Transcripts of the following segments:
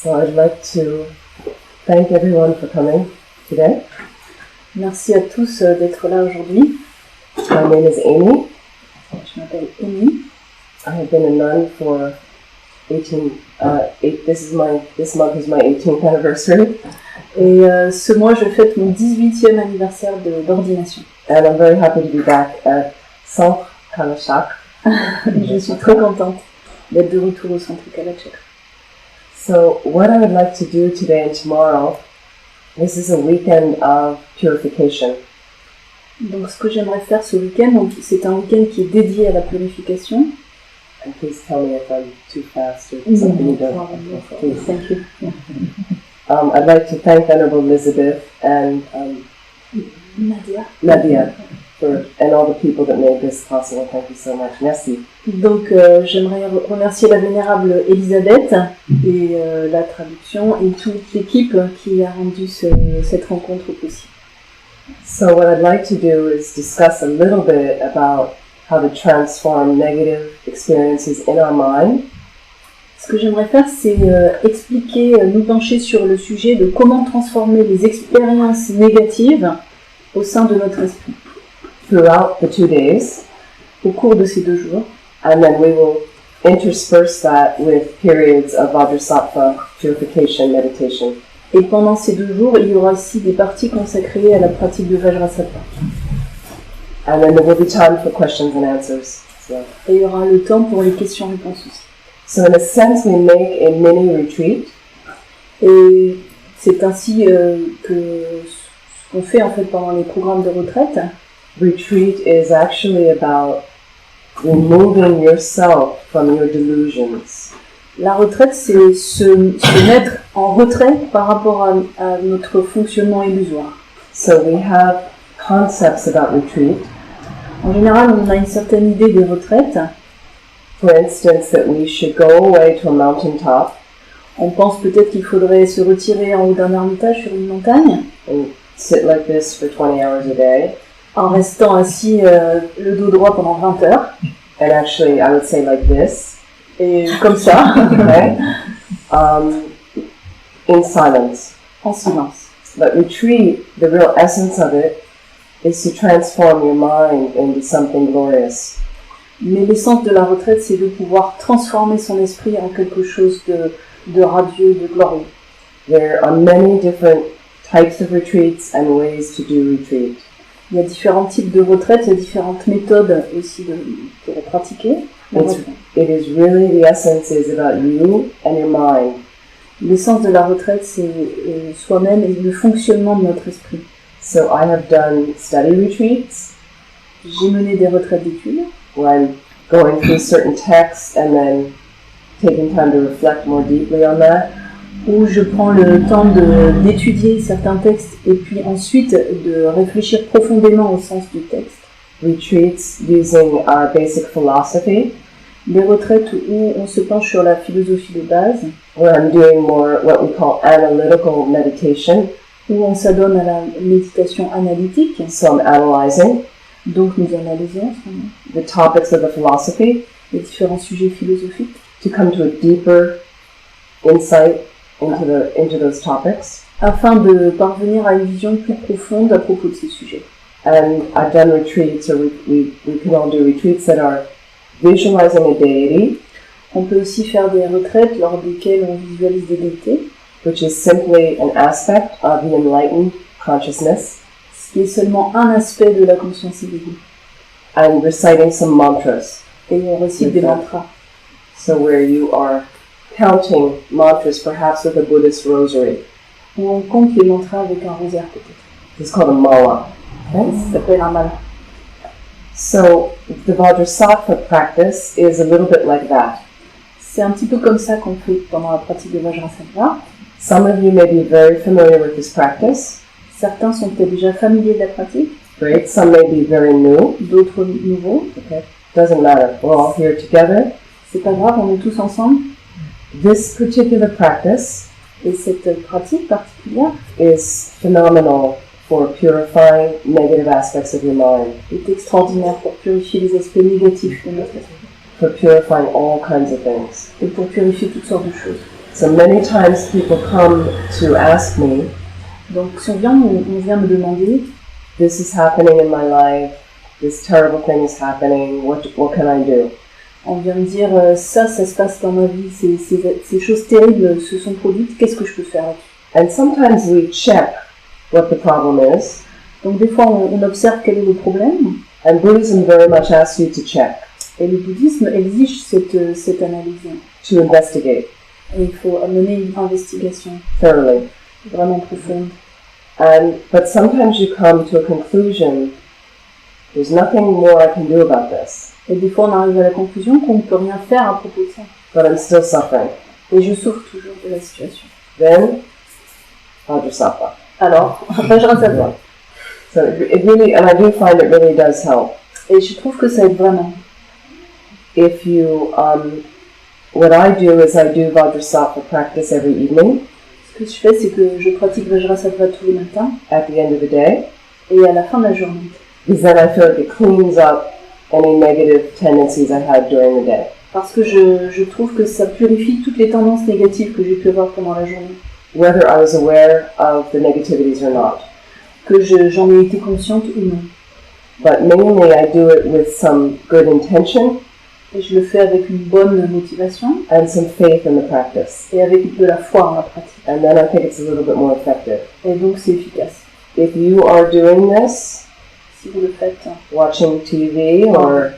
So I'd like to thank everyone for coming today. Merci à tous d'être là aujourd'hui. My name is Amy. Je m'appelle Amy. I have been a nun for this month is my 18th anniversary. Et ce mois, je fête mon 18e anniversaire d'ordination. And I'm very happy to be back at Centre Kalachak. Je suis très contente d'être de retour au centre Kalachak. So what I would like to do today and tomorrow, this is a weekend of purification. Donc ce que j'aimerais faire ce week-end, c'est un week-end qui est dédié à la purification. And please tell me if I'm too fast or something you don't. Please. Thank you. I'd like to thank Venerable Elizabeth and Nadia and all the people that made this possible. Thank you so much. Merci. Donc j'aimerais remercier la Vénérable Elisabeth et la traduction et toute l'équipe qui a rendu cette rencontre possible. So what I'd like to do is discuss a little bit about how to transform negative experiences in our mind. Ce que j'aimerais faire, c'est expliquer, nous pencher sur le sujet de comment transformer les expériences négatives au sein de notre esprit. Throughout the 2 days, au cours de ces 2 jours. And then we will intersperse that with periods of Vajrassatva, purification, meditation. Et pendant ces 2 jours, il y aura ici des parties consacrées à la pratique de Vajrassatva. And then there will be time for questions and answers. So. Et il y aura le temps pour les questions-réponses aussi. So in a sense, we make a mini retreat. Et c'est ainsi que ce qu'on fait en fait pendant les programmes de retraite. Retreat is actually about removing yourself from your delusions. La retraite, c'est se mettre en retrait par rapport à notre fonctionnement illusoire. So we have concepts about retreat. En général, on a une certaine idée des retraites. For instance, that we should go away to a mountaintop. On pense peut-être qu'il faudrait se retirer en haut d'un ermitage sur une montagne. And sit like this for 20 hours a day. En restant assis le dos droit pendant 20 heures. And actually, I would say like this. Et comme ça. Okay. In silence. En silence. But retreat, the real essence of it, is to transform your mind into something glorious. Mais l'essence de la retraite, c'est de pouvoir transformer son esprit en quelque chose de radieux, de glorieux. There are many different types of retreats and ways to do retreat. Il y a différents types de retraites, il y a différentes méthodes aussi de pratiquer. It is really, the essence is about you and your mind. L'essence de la retraite, c'est soi-même et le fonctionnement de notre esprit. So I have done study retreats. J'ai mené des retraites d'études. Where I'm going through certain texts and then taking time to reflect more deeply on that. Où je prends le temps d'étudier certains textes et puis ensuite de réfléchir profondément au sens du texte. Retreats using our basic philosophy. Des retraites où on se penche sur la philosophie de base. Where I'm doing more what we call analytical meditation. Où on s'adonne à la méditation analytique. So I'm analyzing. Donc nous analysons the topics of the philosophy. Les différents sujets philosophiques. To come to a deeper insight into those topics. Afin de parvenir à une vision plus profonde à propos de ces sujets. And I've done retreats, or we can all do retreats that are visualizing a deity. On peut aussi faire des retraites lors desquelles on visualise des déités. Which is simply an aspect of the enlightened consciousness. Ce qui est seulement un aspect de la conscience éveillée. And reciting some mantras. Et on récite des mantras. So where you are counting mantras, perhaps with a Buddhist rosary. Où on compte les mantras avec un rosaire peut-être. It's called a mala. Okay? Ça s'appelle un mala. So the Vajrassatva practice is a little bit like that. C'est un petit peu comme ça qu'on fait pendant la pratique de Vajrassatva. Some of you may be very familiar with this practice. Certains sont peut-être déjà familiers de la pratique. Great. Some may be very new. D'autres nouveaux. Okay. Doesn't matter. We're all here together. C'est pas grave, on est tous ensemble. This particular practice, et cette pratique particulière, is phenomenal for purifying negative aspects of your mind. Est extraordinaire pour purifier les aspects négatifs de notre esprit. For purifying all kinds of things. Et pour purifier toutes sortes de choses. So many times people come to ask me, Donc si on vient me demander, this is happening in my life, this terrible thing is happening, what can I do? on vient me dire ça se passe dans ma vie, ces choses terribles se sont produites, qu'est-ce que je peux faire? And sometimes we check what the problem is. Donc des fois on observe quel est le problème. And Buddhism very much asks you to check. Et le bouddhisme exige cette analyse. To investigate. Et il faut mener une investigation. Thoroughly. Vraiment profonde. But sometimes you come to a conclusion, there's nothing more I can do about this. Et des fois on arrive à la conclusion qu'on ne peut rien faire à propos de ça. But I'm still suffering. Et je souffre toujours de la situation. Then, Vajrassatva. Alors, Vajrassatva. So it really, and I do find it really does help. Et je trouve que ça aide vraiment. If you, what I do is I do Vajrassatva practice every evening. Ce que je fais, c'est que je pratique Vajrassatva tous les matins. At the end of the day. Et à la fin de la journée. Because then I feel like it cleans up any negative tendencies I had during the day. Parce que je trouve que ça purifie toutes les tendances négatives que j'ai pu avoir pendant la journée. Whether I was aware of the negativities or not. Que j'en ai été consciente ou non. But mainly I do it with some good intention. Et je le fais avec une bonne motivation. And some faith in the practice. Et avec de la foi en la pratique. And then I think it's a little bit more effective. Et donc c'est efficace. If you are doing this, si vous le faites, watching TV or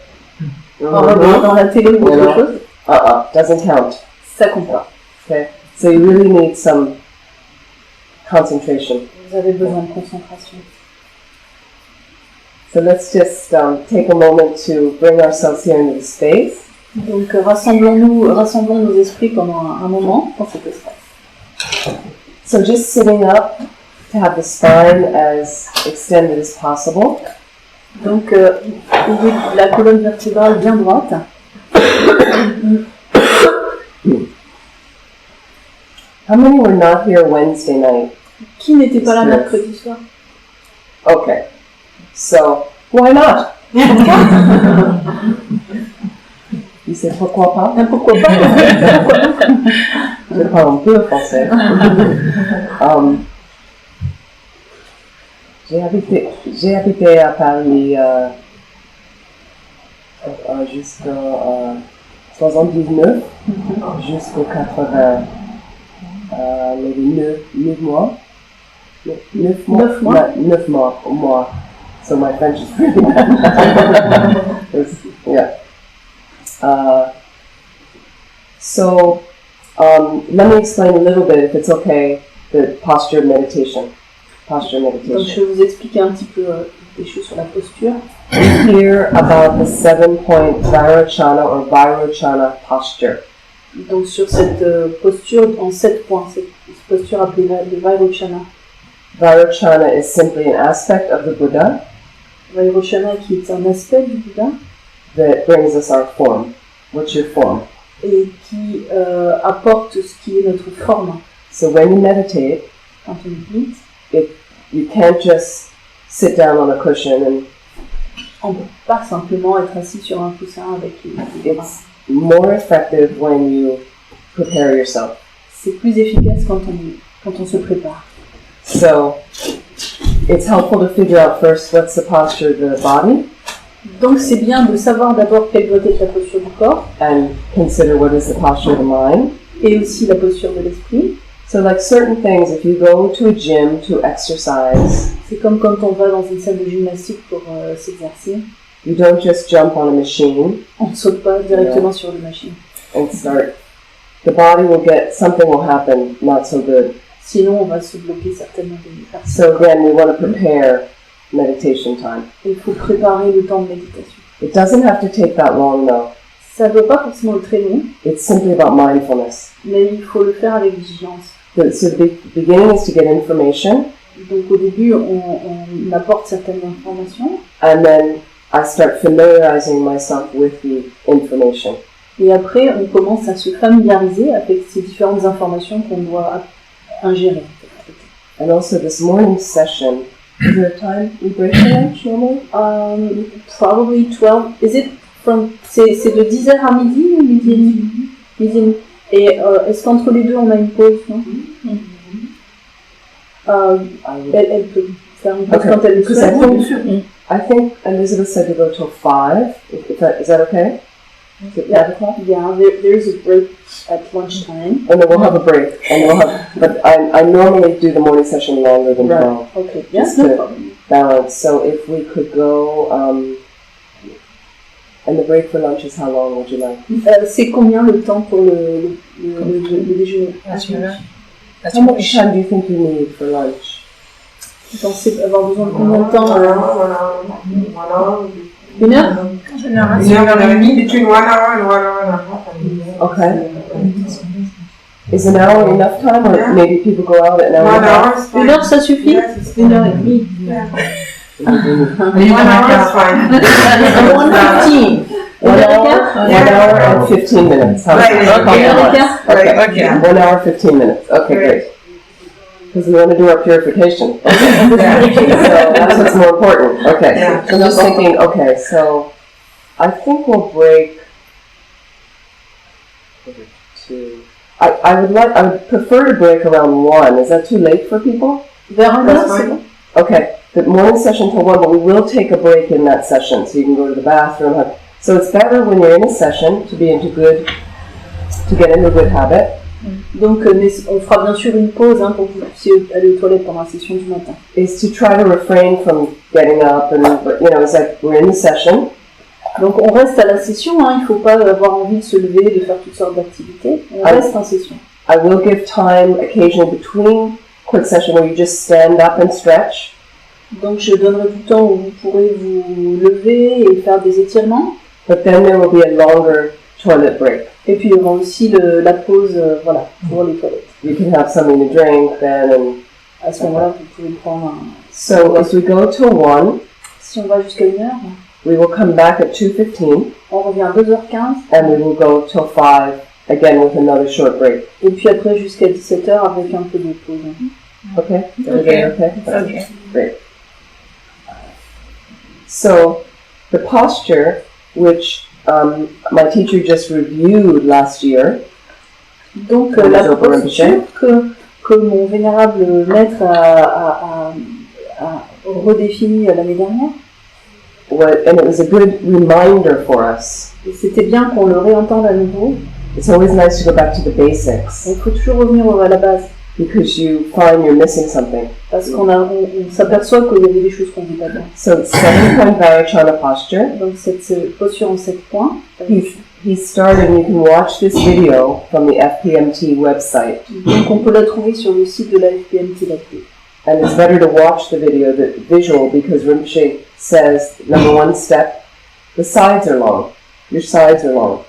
en regardant la télé ou autre chose, doesn't count. Ça compte pas. Okay, so you really need some concentration. Vous avez besoin de concentration. So let's just take a moment to bring ourselves here into the space. Donc rassemblons nos esprits pendant un moment dans cet espace. So just sitting up to have the spine as extended as possible. Donc la colonne vertébrale bien droite. How many were not here Wednesday night? Qui n'était pas là mercredi soir? Okay. So, why not? Il sait pourquoi pas? Pourquoi pas? Je parle un peu français. J'ai habité à Paris jusqu'en 79, jusqu'au 80, 9 mois. 9 mois. So my French is pretty bad. Yeah. So let me explain a little bit, if it's okay, the posture meditation. Donc je vais vous expliquer un petit peu des choses sur la posture. Hear about the 7-point Vajrachana or Vajrachana posture. Donc sur cette posture en 7 points, cette posture appelée le Vajrachana. Vajrachana is simply an aspect of the Buddha. Vajrachana qui est un aspect du Bouddha. That brings us our form. What's your form? Et qui apporte ce qui est notre forme. So when you meditate, quand on médite, you can't just sit down on a cushion and. On ne peut pas simplement être assis sur un coussin avec les bras. It's more effective when you prepare yourself. C'est plus efficace quand on se prépare. So it's helpful to figure out first what's the posture of the body. Donc c'est bien de savoir d'abord quelle doit être la posture du corps. And consider what is the posture of the mind. Et aussi la posture de l'esprit. So like certain things, if you go to a gym to exercise, c'est comme quand on va dans une salle de gymnastique pour s'exercer. You don't just jump on a machine. On ne saute pas directement sur la machine. And start. The body will get, something will happen not so good. Sinon on va se bloquer certainement. So again, we want to prepare meditation time. Il faut préparer le temps de méditation. It doesn't have to take that long though. Ça ne doit pas forcément être très long. It's simply about mindfulness. Mais il faut le faire avec vigilance. So the beginning is to get information. Donc au début, on apporte certaines informations. And then I start familiarizing myself with the information. Et après, on commence à se familiariser avec ces différentes informations qu'on doit ingérer. And also this morning session, is there a time we break for lunch normally? Probably 12. Is it from, c'est de 10h à midi ou midi et demi? Et est-ce qu'entre les deux, on a une pause, non? Elle peut faire une pause quand elle le souhaite. I think Elizabeth said to go till 5. Is that okay? Yeah, there's a break at lunchtime. And then we'll have a break. But I normally do the morning session longer than 12. Okay, just no to problem. balance. So if we could go, and the break for lunch is how long would you like? C'est combien le temps pour le déjeuner? How much time do you think you need for lunch? Vous pensez avoir besoin de combien de temps? 1 heure? Une heure et demie, between 1 hour and 1 hour and a half. Okay. Is an hour enough time, or maybe people go out at an hour and a half? 1 heure, ça suffit? 1 heure et demie. 1 hour is fine. 1:15. 1 hour and 15 minutes. Right. Okay. 1 hour 15 minutes. Okay, great. Because we want to do our purification. So that's what's more important. Okay. Yeah. So I'm just thinking, okay, so I think we'll break two. I would prefer to break around 1. Is that too late for people? Vers 1 heure, c'est bon. Okay. The morning session till 1, but we will take a break in that session, so you can go to the bathroom. So it's better when you're in a session to get into a good habit. Donc on fera bien sûr une pause pour que vous puissiez aller aux toilettes pendant la session du matin. Is to try to refrain from getting up it's like we're in the session. Donc on reste à la session, il ne faut pas avoir envie de se lever, de faire toutes sortes d'activités. On reste en session. I will give time occasionally between quick session where you just stand up and stretch. Donc je donnerai du temps où vous pourrez vous lever et faire des étirements. But then there will be a longer toilet break. Et puis il y aura aussi la pause pour les toilettes. You can have something to drink then, and à ce moment-là, vous pouvez prendre un... So if we go to 1, si on va jusqu'à 1 heure, we will come back at 2:15. On revient à 2h15. And we will go till 5 again with another short break. Et puis après jusqu'à 17h avec un peu de pause. Okay? Okay. Great. So the posture, which my teacher just reviewed last year. Donc la posture que mon vénérable maître a redéfinie l'année dernière. And it was a good reminder for us. Et c'était bien qu'on le réentende à nouveau. It's always nice to go back to the basics. Il faut toujours revenir à la base. Because you find you're missing something. Parce qu'on s'aperçoit qu'il y avait des choses qu'on ne dit pas bien. So 7-point Vajrassatva posture. Donc cette posture en 7 points. He started, and you can watch this video from the FPMT website. Donc on peut la trouver sur le site de la FPMT. And it's better to watch the video, the visual, because Rinpoche says, number 1 step, the sides are long. Your sides are long.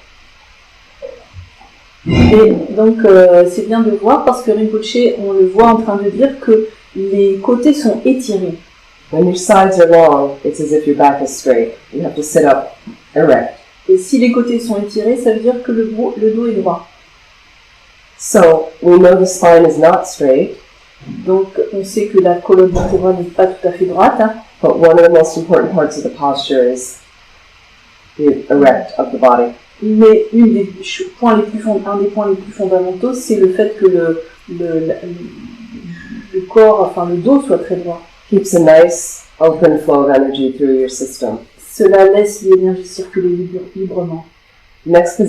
Et donc c'est bien de voir parce que Rinpoche, on le voit en train de dire que les côtés sont étirés. When your sides are long, it's as if your back is straight. You have to sit up erect. Et si les côtés sont étirés, ça veut dire que le dos est droit. So we know the spine is not straight. Donc on sait que la colonne vertébrale n'est pas tout à fait droite. But one of the most important parts of the posture is the erect of the body. Mais un des points les plus fondamentaux, c'est le fait que le corps, enfin le dos soit très droit. Keeps a nice open flow of energy through your system. Cela laisse l'énergie circuler librement. Next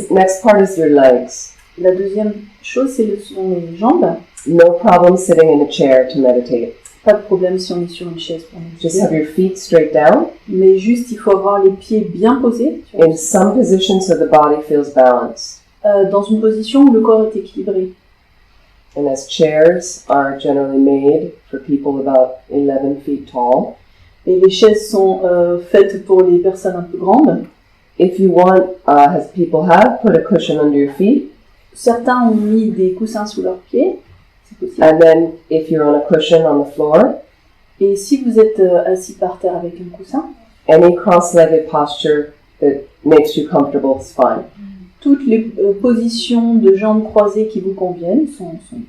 part is your legs. La deuxième chose, sont les jambes. No problem sitting in a chair to meditate. Pas de problème si on est sur une chaise pour méditer. Just have your feet straight down. Mais juste, il faut avoir les pieds bien posés. In some position so the body feels balanced. Dans une position où le corps est équilibré. And as chairs are generally made for people about 11 feet tall. Et les chaises sont faites pour les personnes un peu grandes. If you want, as people have, put a cushion under your feet. Certains ont mis des coussins sous leurs pieds. And then, if you're on a cushion on the floor, et si vous êtes assis par terre avec un coussin, any cross-legged posture that makes you comfortable is fine. Toutes les positions de jambes croisées qui vous conviennent sont possibles.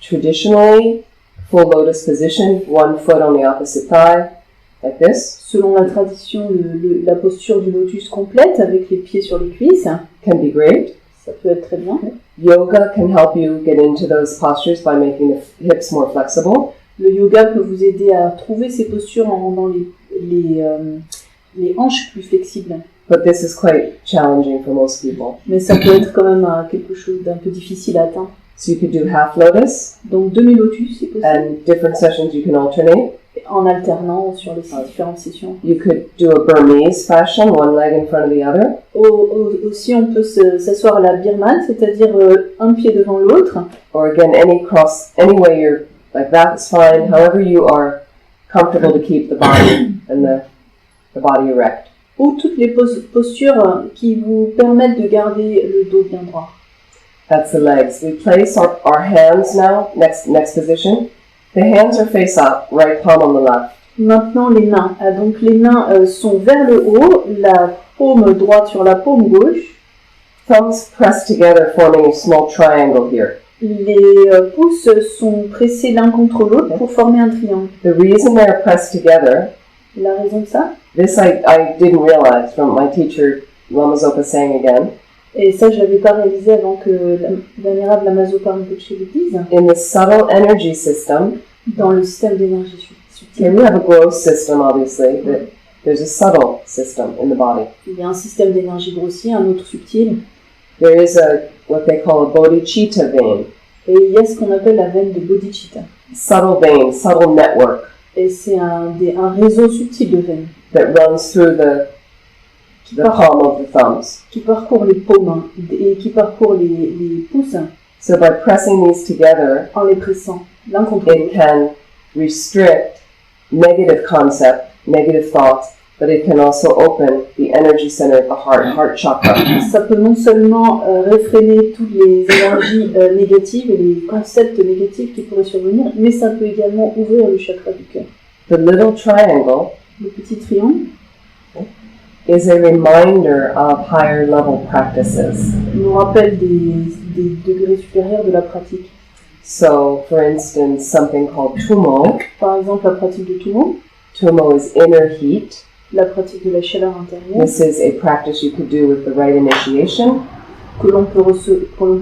Traditionally, full lotus position, 1 foot on the opposite thigh, like this. Selon la tradition, la posture du lotus complète avec les pieds sur les cuisses can be great. Ça peut être très bien. Yoga can help you get into those postures by making the hips more flexible. Le yoga peut vous aider à trouver ces postures en rendant les hanches plus flexibles. But this is quite challenging for most people. Mais ça peut être quand même quelque chose d'un peu difficile à atteindre. So you could do half lotus. Donc demi-lotus, c'est possible. And different sessions you can alternate. En alternant sur les différentes sessions. You could do a Burmese fashion, one leg in front of the other. Aussi, on peut s'asseoir à la birmane, c'est-à-dire un pied devant l'autre. Or again, any way you're like that is fine. However you are comfortable to keep the body and the body erect. Ou toutes les postures qui vous permettent de garder le dos bien droit. That's the legs. We place our hands now, next position. The hands are face up, right palm on the left. Maintenant les mains. Donc les mains sont vers le haut, la paume droite sur la paume gauche. Thumbs pressed together, forming a small triangle here. Les pouces sont pressés l'un contre l'autre pour former un triangle. The reason they're pressed together, la raison de ça, this I didn't realize from my teacher, Lama Toubsen saying again. Et ça, je l'avais pas réalisé avant que Vénérable Amy J le dise. In the subtle energy system, dans le système d'énergie subtil. Here we have a gross system, obviously, but there's a subtle system in the body. Il y a un système d'énergie grossier, un autre subtil. There is what they call a bodhicitta vein. Et il y a ce qu'on appelle la veine de bodhicitta. Subtle vein, subtle network. Et c'est un réseau subtil de veines. That runs through the palm of the thumbs. Qui parcourt les paumes et qui parcourt les pouces. So by pressing these together, en les pressant l'un contre l'autre, it can restrict negative concept, negative thoughts, but it can also open the energy center of the heart chakra. Ça peut non seulement réfréner toutes les énergies négatives et les concepts négatifs qui pourraient survenir, mais ça peut également ouvrir le chakra du cœur. The little triangle, le petit triangle, is a reminder of higher level practices. Nous rappelle des degrés supérieurs de la pratique. So, for instance, something called tumo. Par exemple, la pratique de tumo. Tumo is inner heat. La pratique de la chaleur intérieure. This is a practice you could do with the right initiation. Que l'on peut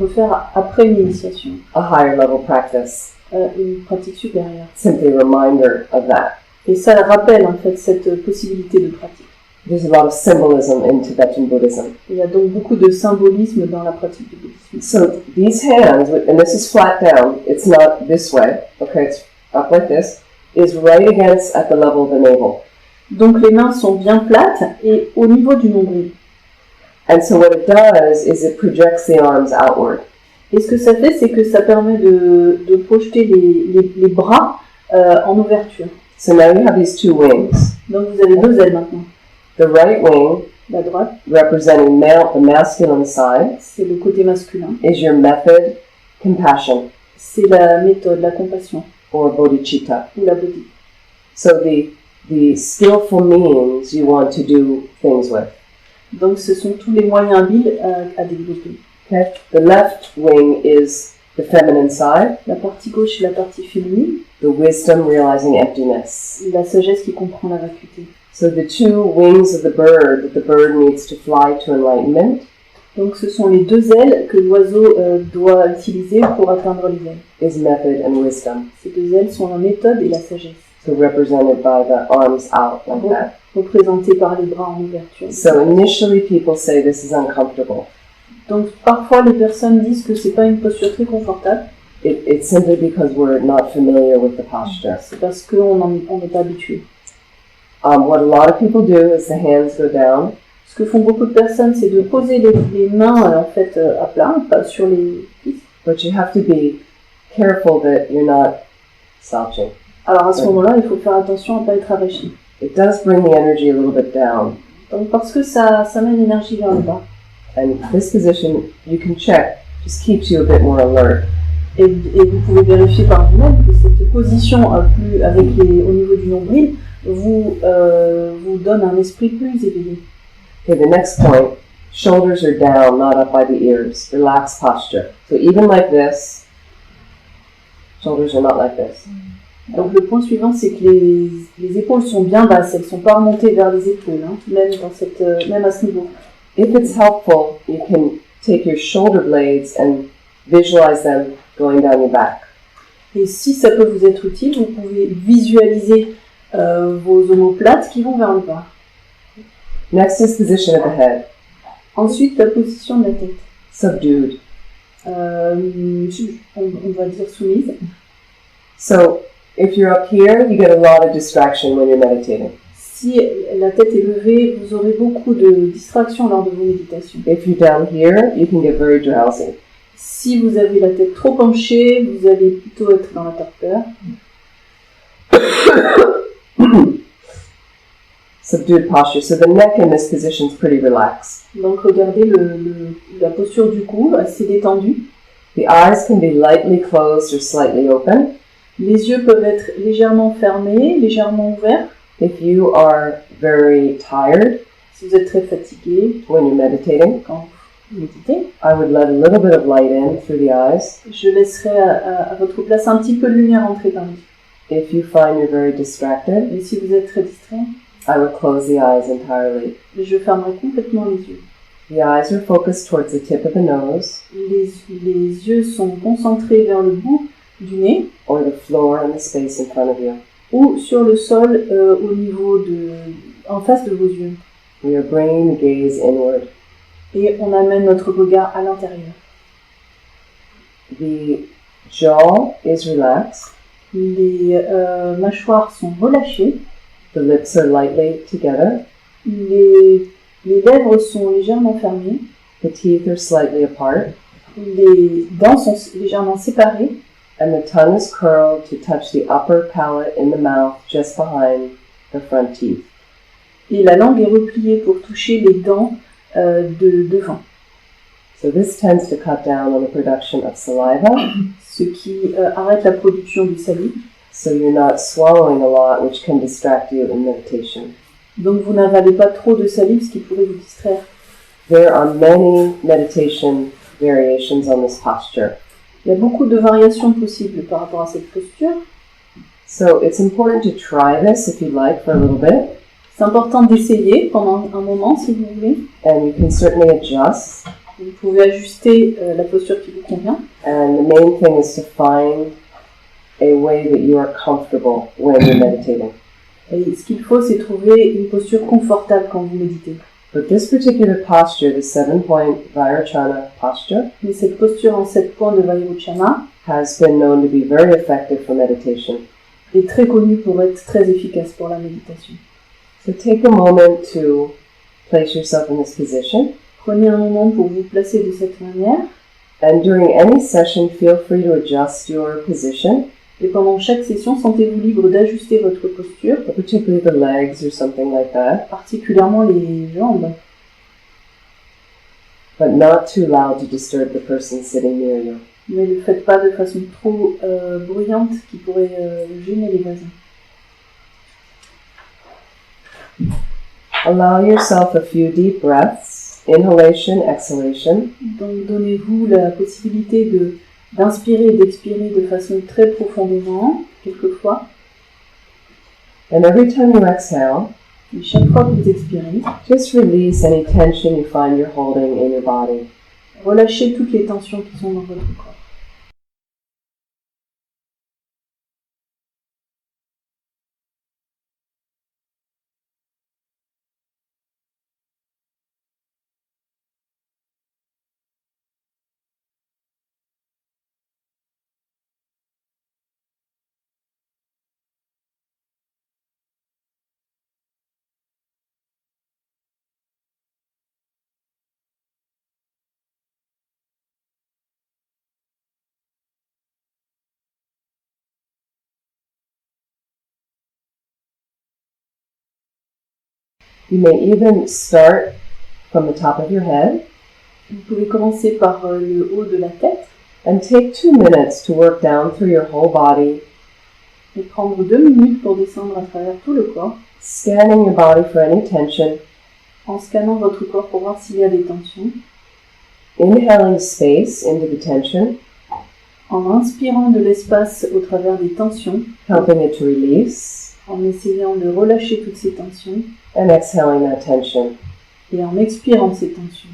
faire après une initiation. A higher level practice. Une pratique supérieure. Simply a reminder of that. Et ça rappelle en fait cette possibilité de pratique. There's a lot of symbolism in Tibetan Buddhism. Il y a donc beaucoup de symbolisme dans la pratique du bouddhisme. So these hands, and this is flat down, it's not this way, okay, it's up like this, is right against at the level of the navel. Donc les mains sont bien plates et au niveau du nombril. And so what it does is it projects the arms outward. Et ce que ça fait, c'est que ça permet de projeter les bras en ouverture. So now you have these two wings. Donc vous avez deux ailes maintenant. The right wing, la droite, representing the masculine side, c'est le côté masculin. Is your method compassion? C'est la méthode, la compassion. Or bodhicitta. Ou la bodhi. So the skillful means you want to do things with. Donc ce sont tous les moyens habiles à développer. Okay. The left wing is the feminine side. La partie gauche est la partie féminine. The wisdom realizing emptiness. La sagesse qui comprend la vacuité. So the two wings of the bird that the bird needs to fly to enlightenment. Donc ce sont les deux ailes que l'oiseau doit utiliser pour atteindre les ailes. Is method and wisdom. Ces deux ailes sont la méthode et la sagesse. So represented by the arms out like that. Représentées par les bras en ouverture. So initially people say this is uncomfortable. Donc parfois les personnes disent que c'est pas une posture très confortable. It's simply because we're not familiar with the posture. C'est parce qu'on n'est pas habitué. What a lot of people do is the hands go down. Ce que font beaucoup de personnes, c'est de poser les mains en fait à plat, pas sur les cuisses. But you have to be careful that you're not slouching. Alors à ce moment-là, il faut faire attention à ne pas être arraché. It does bring the energy a little bit down. Donc parce que ça met l'énergie vers le bas. And this position, you can check, just keeps you a bit more alert. Et vous pouvez vérifier par vous-même que cette position plus avec au niveau du nombril vous donne un esprit plus éveillé. Okay, the next point, shoulders are down, not up by the ears. Relaxed posture. So even like this, shoulders are not like this. Donc le point suivant, c'est que les épaules sont bien basses, elles ne sont pas remontées vers les épaules, hein, même à ce niveau. If it's helpful, you can take your shoulder blades and visualize them going down your back. Et si ça peut vous être utile, vous pouvez visualiser vos omoplates qui vont vers le bas. Next is position of the head, Ensuite, la position de la tête. subdued. On va dire soumise. So if you're up here, you get a lot of distraction when you're meditating. Si la tête est levée, vous aurez beaucoup de distractions lors de vos méditations. If you're down here, you can get very drowsy. Si vous avez la tête trop penchée, vous allez plutôt être dans la torpeur. Subdued posture. So the neck in this position is pretty relaxed. Donc regardez la posture du cou, assez détendue. The eyes can be lightly closed or slightly open. Les yeux peuvent être légèrement fermés, légèrement ouverts. If you are very tired Si vous êtes très fatigué when you're meditating, quand vous méditez, I would let a little bit of light in through the eyes. je laisserai à votre place un petit peu de lumière entrer par les yeux. If you find you're very distracted, Et si vous êtes très distrait, I would close the eyes entirely. je fermerai complètement les yeux. The eyes are focused towards the tip of the nose Les yeux sont concentrés vers le bout du nez or the floor and the space in front of you. ou sur le sol en face de vos yeux. We are bringing the gaze inward. Et on amène notre regard à l'intérieur. The jaw is relaxed. Les mâchoires sont relâchées. The lips are lightly together. Les lèvres sont légèrement fermées. The teeth are slightly apart. Les dents sont légèrement séparées. And the tongue is curled to touch the upper palate in the mouth just behind the front teeth. Et la langue est repliée pour toucher les dents de devant. So this tends to cut down on the production of saliva. Ce qui arrête la production de salive. So you're not swallowing a lot, which can distract you in meditation. Donc vous n'avalez pas trop de salive, ce qui pourrait vous distraire. There are many meditation variations on this posture. Il y a beaucoup de variations possibles par rapport à cette posture. So it's important to try this if you'd like for a little bit. C'est important d'essayer pendant un moment si vous voulez. And you can certainly adjust. Vous pouvez ajuster la posture qui vous convient. And the main thing is to find a way that you are comfortable when you're meditating. Et ce qu'il faut, c'est trouver une posture confortable quand vous méditez. But this particular posture, the 7-point Vajrassatva posture, Mais cette posture en 7 points de Vajrassatva has been known to be very effective for meditation. est très connue pour être très efficace pour la méditation. So take a moment to place yourself in this position. Prenez un moment pour vous placer de cette manière. And during any session, feel free to adjust your position, Et pendant chaque session, sentez-vous libre d'ajuster votre posture, particularly the legs or something like that, particulièrement les jambes, but not too loud to disturb the person sitting near you. mais ne le faites pas de façon trop bruyante qui pourrait gêner les voisins. Allow yourself a few deep breaths, inhalation, exhalation, Donc donnez-vous la possibilité d'inspirer et d'expirer de façon très profondément, quelquefois. and every time you exhale, Et chaque fois que vous expirez, just release any tension you find you're holding in your body. relâchez toutes les tensions qui sont dans votre corps. You may even start from the top of your head Vous pouvez commencer par le haut de la tête and take 2 minutes to work down through your whole body, et prendre 2 minutes pour descendre à travers tout le corps, scanning your body for any tension, en scannant votre corps pour voir s'il y a des tensions, inhaling space into the tension, en inspirant de l'espace au travers des tensions, helping it to release, en essayant de relâcher toutes ces tensions and exhaling that tension. et en expirant ces tensions.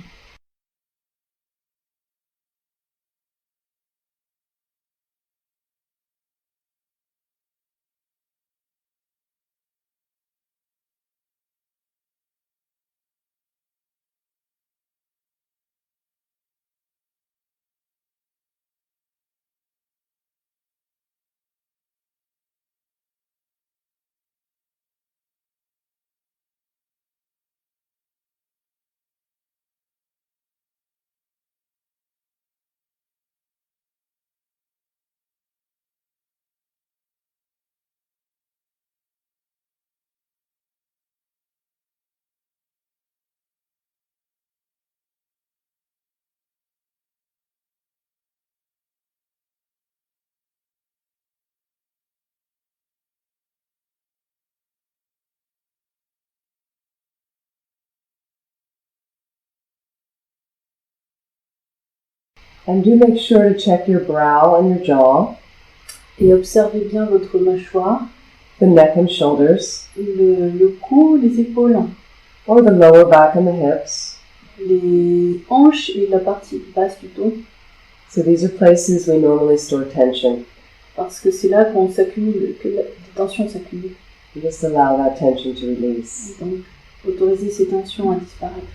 And do make sure to check your brow and your jaw, Et observez bien votre mâchoire, the neck and shoulders, le cou, les épaules, or the lower back and the hips. les hanches et la partie basse du dos, So these are places we normally store tension. parce que c'est là qu'on s'accumule, que les tensions s'accumulent. Just allow that tension to release. Donc, autoriser ces tensions à disparaître.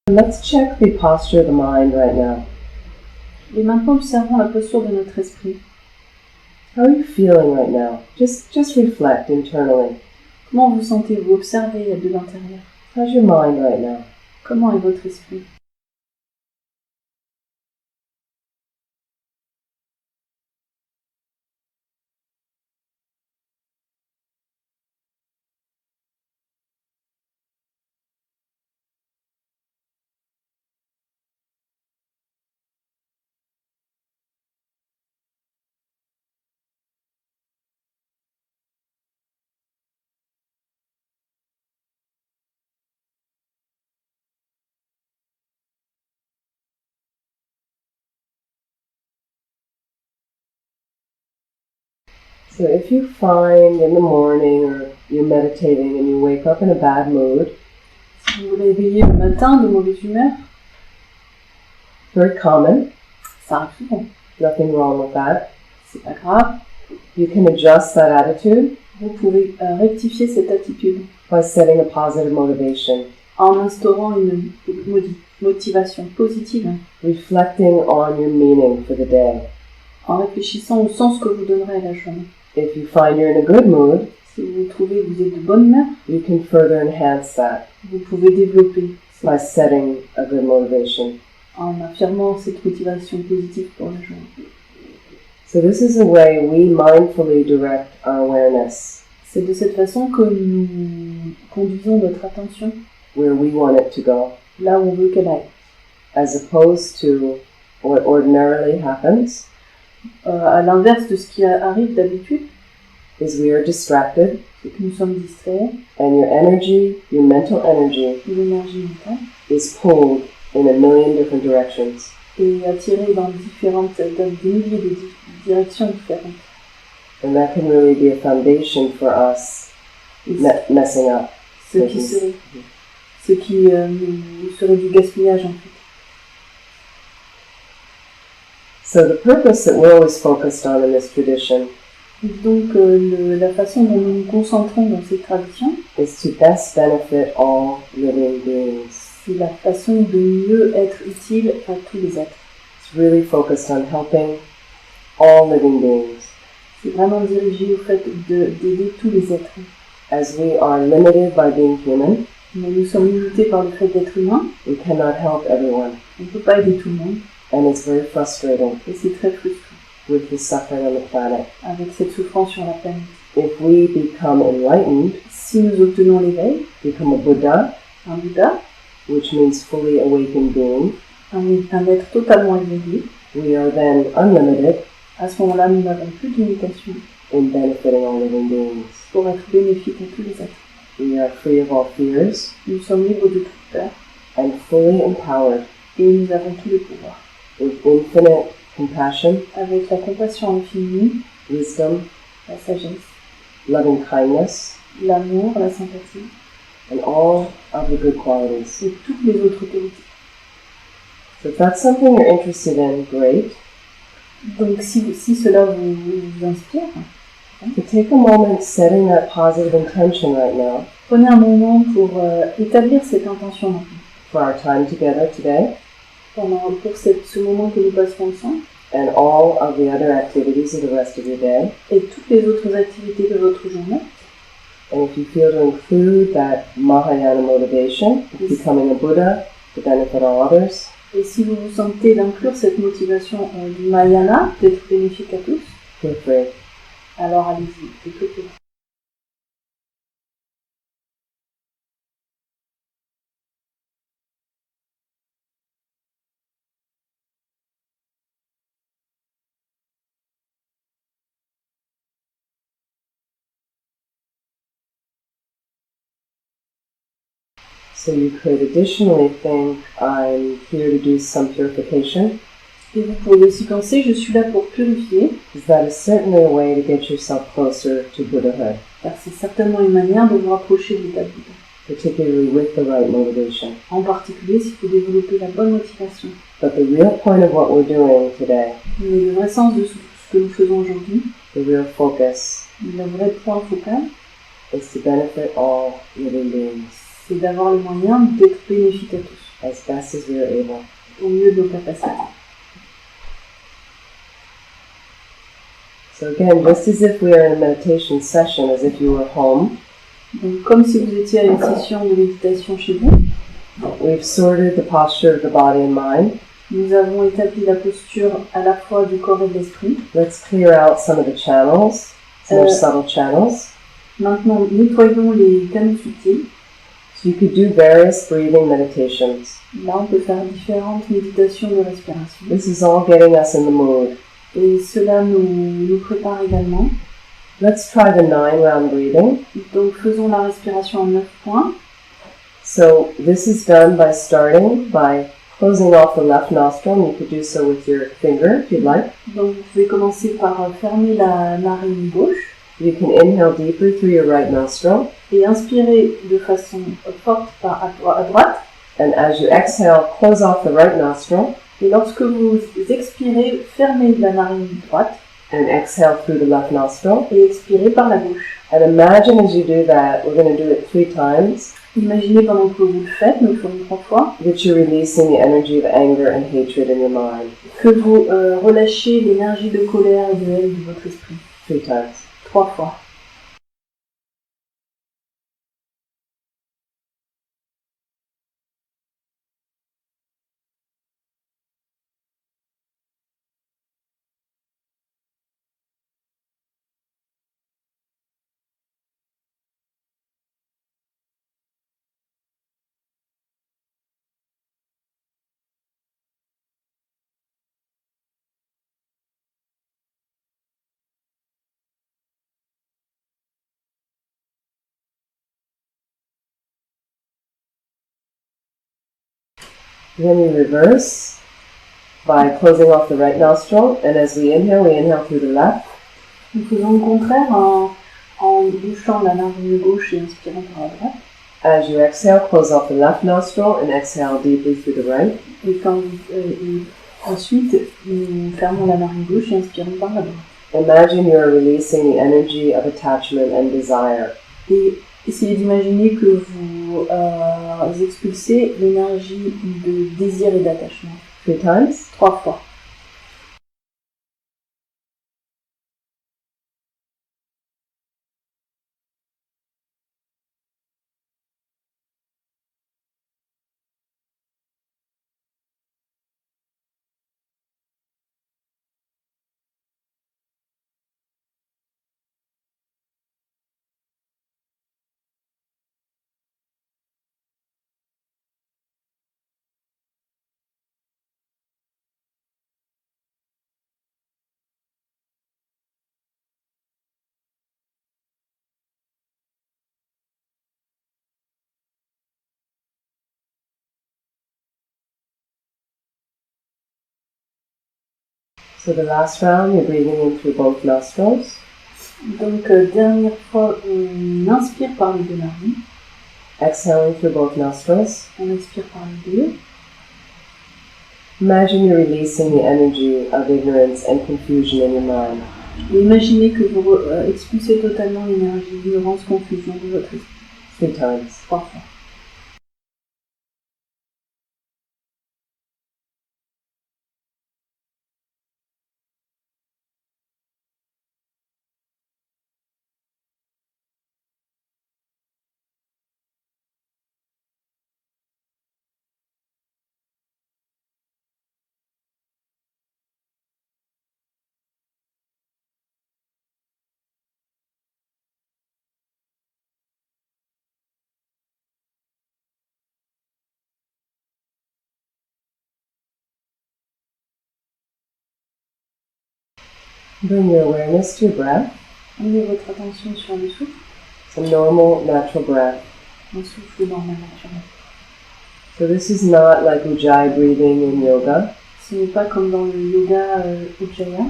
Let's check the posture of the mind right now. Et maintenant, observons la posture de notre esprit. How are you feeling right now? Just reflect internally. Comment vous sentez-vous? Observez de l'intérieur. How's your mind right now? Comment est votre esprit? So if you find in the morning or you're meditating and you wake up in a bad mood, Si vous vous réveillez le matin de mauvaise humeur, very common, ça arrive souvent. nothing wrong with that. C'est pas grave. You can adjust that attitude Vous pouvez rectifier cette attitude by setting a positive motivation, en instaurant une motivation positive, reflecting on your meaning for the day. en réfléchissant au sens que vous donnerez à la journée. If you find you're in a good mood, Si vous trouvez que vous êtes de bonne humeur, you can further enhance that vous pouvez développer by setting a good motivation. en affirmant cette motivation positive pour la journée. So this is a way we mindfully direct our awareness C'est de cette façon que nous conduisons notre attention where we want it to go, là où on veut qu'elle aille. as opposed to what ordinarily happens À l'inverse de ce qui arrive d'habitude, is we are distracted c'est que nous sommes distraits, and your energy, your mental energy, et l'énergie mentale is pulled in a million different directions. est attirée dans des milliers de directions différentes. And that can really be a foundation for us Et messing up. ce qui serait du gaspillage en fait. So the purpose that we're always focused on in this tradition Donc la façon dont nous nous concentrons dans cette tradition, is to best benefit all living beings. c'est la façon de mieux être utile à tous les êtres. It's really focused on helping all living beings, C'est vraiment dirigé au fait d'aider tous les êtres. as we are limited by being human. Mais nous sommes limités par le fait d'être humains. We cannot help everyone, On ne peut pas aider tout le monde. and it's very frustrating Et c'est très frustrant with the suffering on the planet. avec cette souffrance sur la planète. If we become enlightened, Si nous obtenons l'éveil, become a Buddha, un Bouddha, which means fully awakened being, un être totalement éveillé, we are then unlimited à ce moment-là, nous n'avons plus de limitation in benefiting all living beings. pour être bénéfiques à tous les êtres. We are free of all fears Nous sommes libres de toute peur and fully empowered et nous avons tous les pouvoirs. with infinite compassion, Avec la compassion infinie, wisdom, la sagesse, loving kindness, l'amour, la sympathie and all of the good qualities. et toutes les autres qualités. So if that's something you're interested in, great. Donc si cela vous inspire, To take a moment setting that positive intention right now prenez un moment pour établir cette intention maintenant. for our time together today Pour ce moment que nous passerons ensemble and all of the other activities of the rest of your day. et toutes les autres activités de votre journée. And if you feel to include that Mahayana motivation of becoming a Buddha to benefit all others, Et si vous vous sentez d'inclure cette motivation du Mahayana, d'être bénéfique à tous, feel free. alors allez-y, écoutez. So you could additionally think, I'm here to do some purification. Et vous pouvez aussi penser, je suis là pour purifier, Because that is certainly a way to get yourself closer to Buddhahood, car c'est certainement une manière de vous rapprocher de l'état de Bouddha. particularly with the right motivation. En particulier si vous développez la bonne motivation. But the real point of what we're doing today, Mais le vrai sens de ce que nous faisons aujourd'hui, the real focus, le vrai point focal, is to benefit all living beings c'est d'avoir le moyen d'être bénéfique à tous, as best as we are able. au mieux de nos capacités. So again, just as if we are in a meditation session, as if you were home, Donc, comme si vous étiez à une session de méditation chez vous, we've sorted the posture of the body and mind. nous avons établi la posture à la fois du corps et de l'esprit. Let's clear out some of the channels, some more subtle channels. Maintenant, nettoyons les canaux subtils. So you could do various breathing meditations. Là, on peut faire différentes méditations de respiration. This is all getting us in the mood. Et cela nous prépare également. Let's try the 9-round breathing. Donc, faisons la respiration en 9 points. So this is done by starting by closing off the left nostril, and you could do so with your finger if you'd like. Donc, vous pouvez commencer par fermer la narine gauche You can inhale deeply through your right nostril, et inspirer de façon forte à droite. and as you exhale, close off the right nostril, Et lorsque vous expirez, fermez la narine droite and exhale through the left nostril. et expirez par la gauche. And imagine as you do that, we're going to do it 3 times, Imaginez pendant que vous le faites, nous le ferons 3 fois, that you're releasing the energy of anger and hatred in your mind. que vous relâchez l'énergie de colère et de haine de votre esprit. 3 times. 3 fois. Then we reverse by closing off the right nostril, and as we inhale through the left, Nous faisons le contraire en bouchant la narine gauche et inspirant par la droite. as you exhale, close off the left nostril and exhale deeply through the right. Et ensuite, nous fermons la narine gauche et inspirons par la droite. Imagine you are releasing the energy of attachment and desire. Et essayez d'imaginer que vous expulsez l'énergie de désir et d'attachement. 3 times. 3 fois. So the last round, you're breathing in through both nostrils. Donc, dernière fois, on inspire par les deux narines. Exhaling through both nostrils. On expire par les deux. Imagine you're releasing the energy of ignorance and confusion in your mind. Et imaginez que vous expulsez totalement l'énergie d'ignorance, confusion de votre esprit. 3 times. 3 fois. Bring your awareness to your breath. Amenez votre attention sur le souffle, It's a normal, natural breath. un souffle normal naturel. So this is not like ujjayi breathing in yoga. Ce n'est pas comme dans le yoga Ujjaya.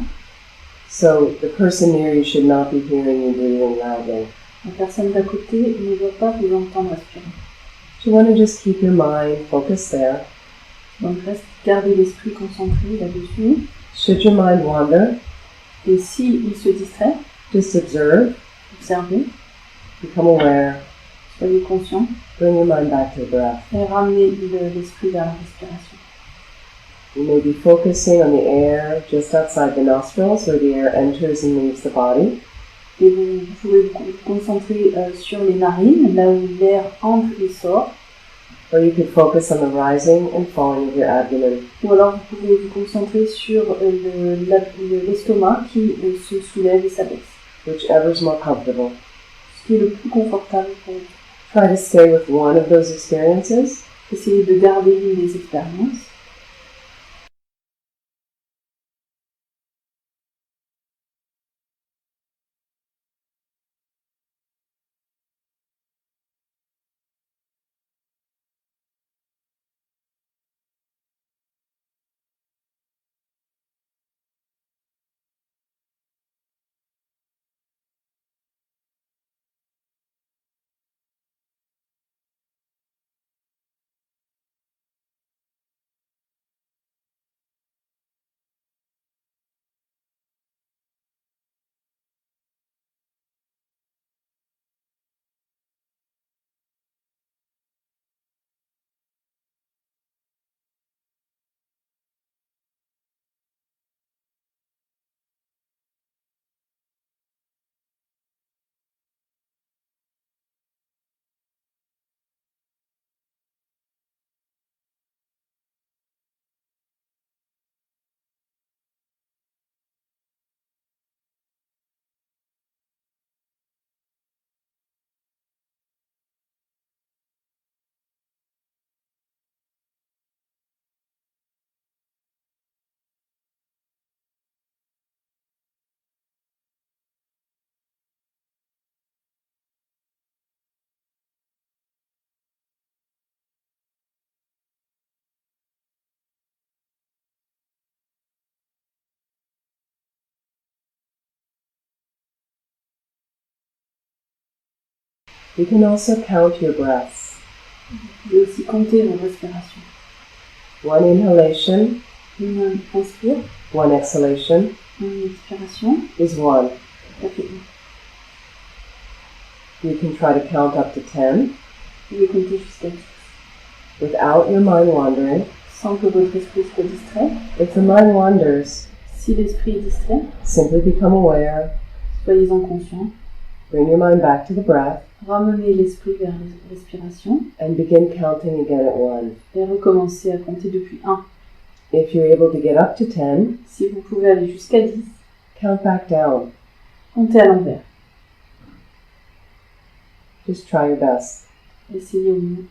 So the person near you should not be hearing you breathing loudly. La personne d'à côté ne doit pas vous entendre respirer. You want to just keep your mind focused there. Donc reste, gardez l'esprit concentré là-dessus. Should your mind wander, Et si il se distrait, just observe, observez, become aware, soyez conscient bring your mind back to the breath. et ramenez l'esprit vers la respiration. You may be focusing on the air just outside the nostrils where the air enters and leaves the body. Et vous pouvez vous concentrer sur les narines, là où l'air entre et sort. Or you could focus on the rising and falling of your abdomen. Ou alors vous pouvez vous concentrer sur l'estomac qui se soulève et s'abaisse. Whichever is more comfortable. Ce qui est le plus confortable pour vous. Try to stay with one of those experiences. Essayez de garder l'une des expériences. You can also count your breaths. Vous pouvez aussi compter vos respirations. One inhalation, Une inspire, one exhalation une expiration, is one. ça fait une. You can try to count up to 10 Vous pouvez compter jusqu'à 10. without your mind wandering. Sans que votre esprit soit distrait. If the mind wanders, Si l'esprit est distrait, simply become aware, soyez-en conscient. bring your mind back to the breath, Ramenez l'esprit vers la respiration and begin counting again at 1. et recommencez à compter depuis 1. If you're able to get up to 10, Si vous pouvez aller jusqu'à 10, count back down. comptez à l'envers. Just try your best. Essayez au mieux.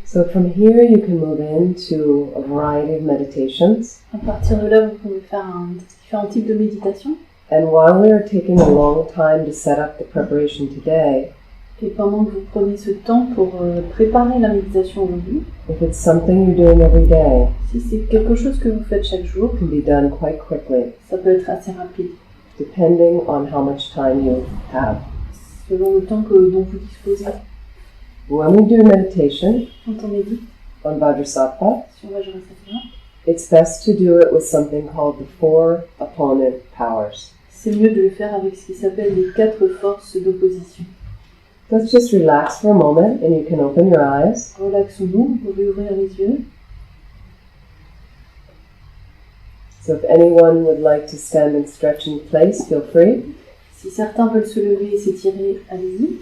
So from here you can move into a variety of meditations. À partir de là, vous pouvez faire différents types de méditation. And while we are taking a long time to set up the preparation today, Et pendant que vous prenez ce temps pour préparer la méditation aujourd'hui, if it's something you're doing every day, si c'est quelque chose que vous faites chaque jour, it can be done quite quickly, ça peut être assez rapide, depending on how much time you have. selon le temps dont vous disposez. When we do meditation Quand on médite on Vajrassatva, sur Vajrassatva, it's best to do it with something called the 4 opponent powers. c'est mieux de le faire avec ce qui s'appelle les 4 forces d'opposition. Let's just relax for a moment and you can open your eyes. Relaxons-nous, vous pouvez ouvrir les yeux. So if anyone would like to stand and stretch in place, feel free. Si certains veulent se lever et s'étirer, allez-y.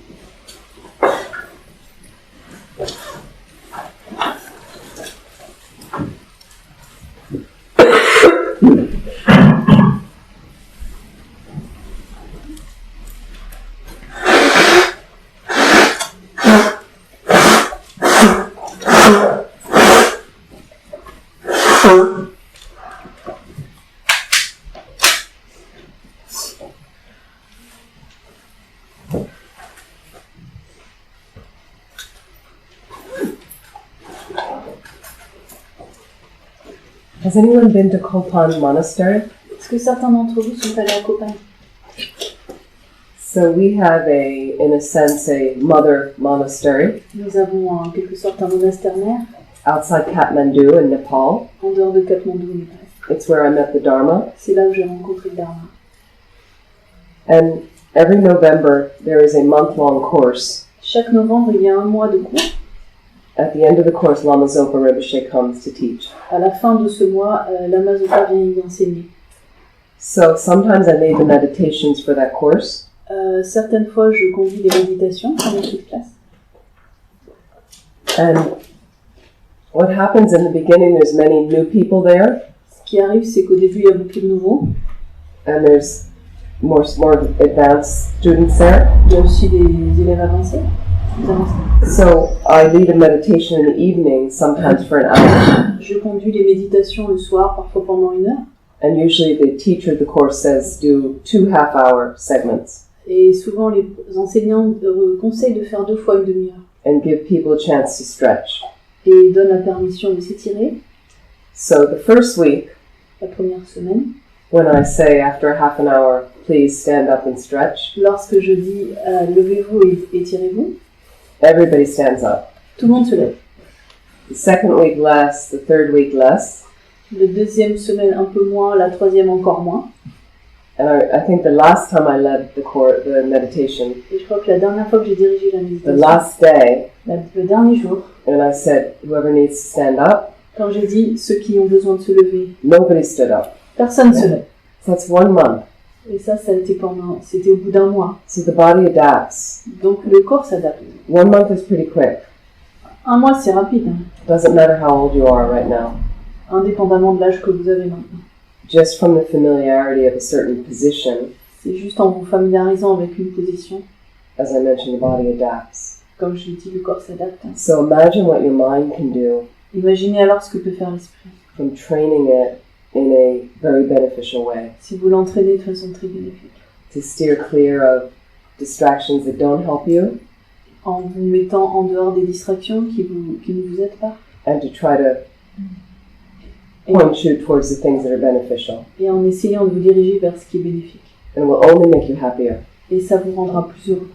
Has anyone been to Kopan Monastery? Est-ce que certains d'entre vous sont allés à Copenhague? So we have in a sense, a mother monastery Nous avons en quelque sorte un monastère mère outside Kathmandu in Nepal. en dehors de Katmandou, au Népal. It's where I met the Dharma. C'est là où j'ai rencontré le Dharma. And every November there is a month-long course. Chaque novembre, il y a un mois de cours. At the end of the course, Lama Zopa Rinpoche comes to teach. À la fin de ce mois, Lama Zopa vient y enseigner. So sometimes I lead the meditations for that course. Certaines fois, je conduis des méditations pendant cette classe. And what happens in the beginning, there's many new people there. Ce qui arrive, c'est qu'au début, il y a beaucoup de nouveaux. And there's more advanced students there. Il y a aussi des élèves avancés. So I lead a meditation in the evening, sometimes for an hour. Je conduis les méditations le soir, parfois pendant 1 heure. And usually the teacher of the course says do 2 half-hour segments Et souvent, les enseignants conseillent de faire 2 fois une demi-heure. and give people a chance to stretch. Et donnent la permission de s'étirer. So the first week, La première semaine, when I say after half an hour, please stand up and stretch, lorsque je dis levez-vous et étirez-vous, everybody stands up. tout le monde se lève. The second week less, the third week less. La deuxième semaine un peu moins, la troisième encore moins. And I think the last time I led the meditation, Et je crois que la dernière fois que j'ai dirigé la the méditation, last day, le dernier jour, and I said, whoever needs to stand up, quand j'ai dit ceux qui ont besoin de se lever, nobody stood up. personne ne se lève. So that's 1 month. Et ça a été c'était au bout d'un mois. So the body adapts. Donc le corps s'adapte. 1 month is pretty quick. 1 mois, c'est rapide, hein, Doesn't matter how old you are right now. indépendamment de l'âge que vous avez maintenant. Just from the familiarity of a certain position, C'est juste en vous familiarisant avec une position. as I mentioned, the body adapts. Comme je l'ai dit, le corps s'adapte. So imagine what your mind can do Imaginez alors ce que peut faire l'esprit. from training it in a very beneficial way Si vous l'entraînez de façon très bénéfique. to steer clear of distractions that don't help you En vous mettant en dehors des distractions qui ne vous aident pas. and to try to point you towards the things that are beneficial. Et en essayant de vous diriger vers ce qui est bénéfique. And it will only make you happier. Et ça vous rendra plus heureux.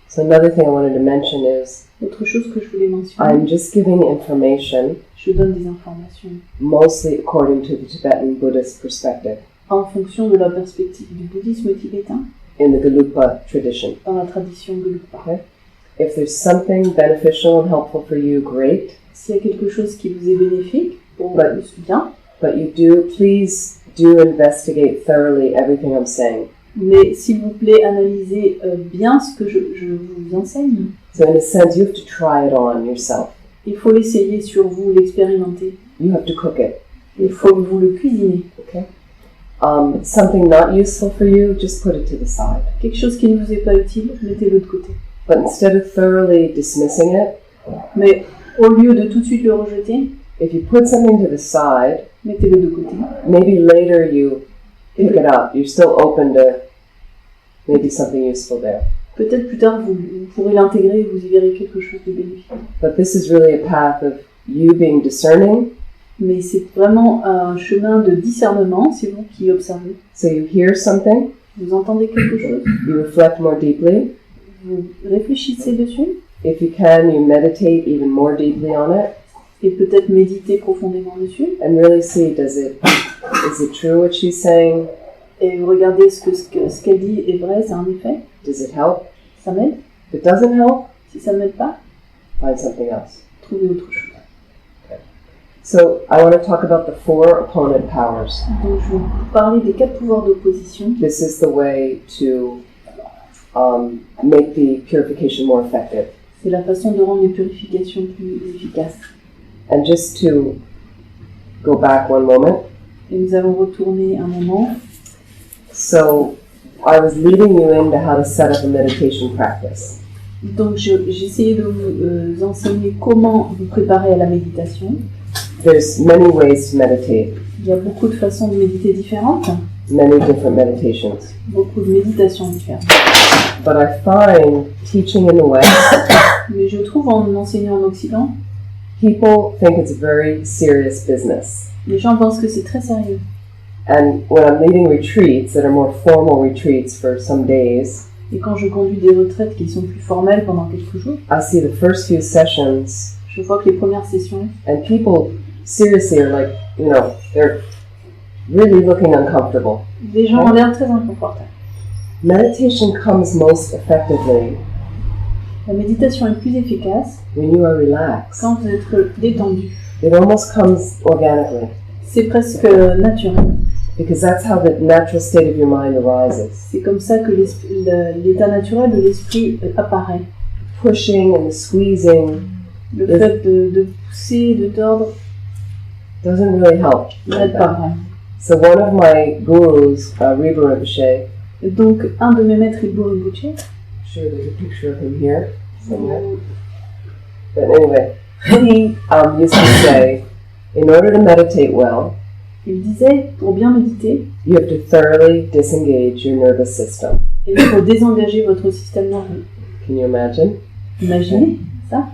So another thing I wanted to mention is Autre chose que je voulais mentionner, I'm just giving information je donne des informations mostly according to the Tibetan Buddhist perspective en fonction de la perspective du bouddhisme tibétain in the Gelugpa tradition. dans la tradition Gelugpa. Okay. If there's something beneficial and helpful for you, great. S'il y a quelque chose qui vous est bénéfique, bon, But- c'est bien. But please do investigate thoroughly everything I'm saying. Mais s'il vous plaît, analysez bien ce que je vous enseigne. So in a sense, you have to try it on yourself. Il faut l'essayer sur vous, l'expérimenter. You have to cook it. Il faut vous le cuisiner. Okay. Something not useful for you, just put it to the side. Quelque chose qui ne vous est pas utile, mettez-le de côté. But instead of thoroughly dismissing it, Mais Au lieu de tout de suite le rejeter, if you put something to the side, mettez-le de côté. maybe later you pick it up. You're still open to maybe something useful there. Peut-être plus tard, vous pourrez l'intégrer et vous y verrez quelque chose de bénéfique. But this is really a path of you being discerning. Mais c'est vraiment un chemin de discernement, c'est vous qui observez. So you hear something, Vous entendez quelque chose, you reflect more deeply. vous réfléchissez dessus, If you can, you meditate even more deeply on it et peut-être méditer profondément dessus, and really see, is it true what she's saying? et vous regardez ce qu'elle dit est vrai, c'est un effet, Does it help? ça m'aide. If it doesn't help, Si ça ne m'aide pas, find something else. trouvez autre chose. So I want to talk about the 4 opponent powers. Donc je vais vous parler des 4 pouvoirs d'opposition. This is the way to make the purification more effective. C'est la façon de rendre les purifications plus efficaces. And just to go back one moment. Et nous allons retourner un moment. So I was leading you into how to set up a meditation practice. Donc j'essayais de vous enseigner comment vous préparer à la méditation. There's many ways to meditate, Il y a beaucoup de façons de méditer différentes, many different meditations. beaucoup de méditations différentes. But I find teaching in the West, Mais je trouve en enseignant en Occident, people think it's a very serious business. les gens pensent que c'est très sérieux. And when I'm leading retreats that are more formal retreats for some days, Et quand je conduis des retraites qui sont plus formelles pendant quelques jours, I see the first few sessions je vois que les premières sessions, and people seriously are like, they're really looking uncomfortable. les gens ont l'air très inconfortables. Meditation comes most effectively La méditation est plus efficace when you are relaxed. quand vous êtes détendu. It almost comes organically C'est presque naturel. because that's how the natural state of your mind arises. C'est comme ça que l'état naturel de l'esprit apparaît. Pushing and squeezing Le fait de pousser, de tordre, doesn't really help. n'aide pas vraiment. So one of my gurus, Vajrassatva, Et donc, un de mes maîtres, Ibu Rinpoche, sure there's a picture of him here somewhere. But anyway, he used to say, in order to meditate well, il disait, pour bien méditer, you have to thoroughly disengage your nervous system. il faut désengager votre système nerveux. Can you imagine? Imaginez ça.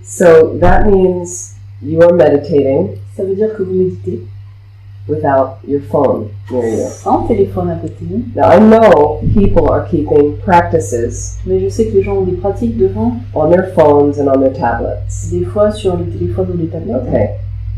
So that means you are meditating Ça veut dire que vous méditez without your phone near you. sans téléphone à côté. Now I know people are keeping practices Mais je sais que les gens ont des pratiques devant, on their phones and on their tablets. des fois sur les téléphones ou les tablettes. Okay,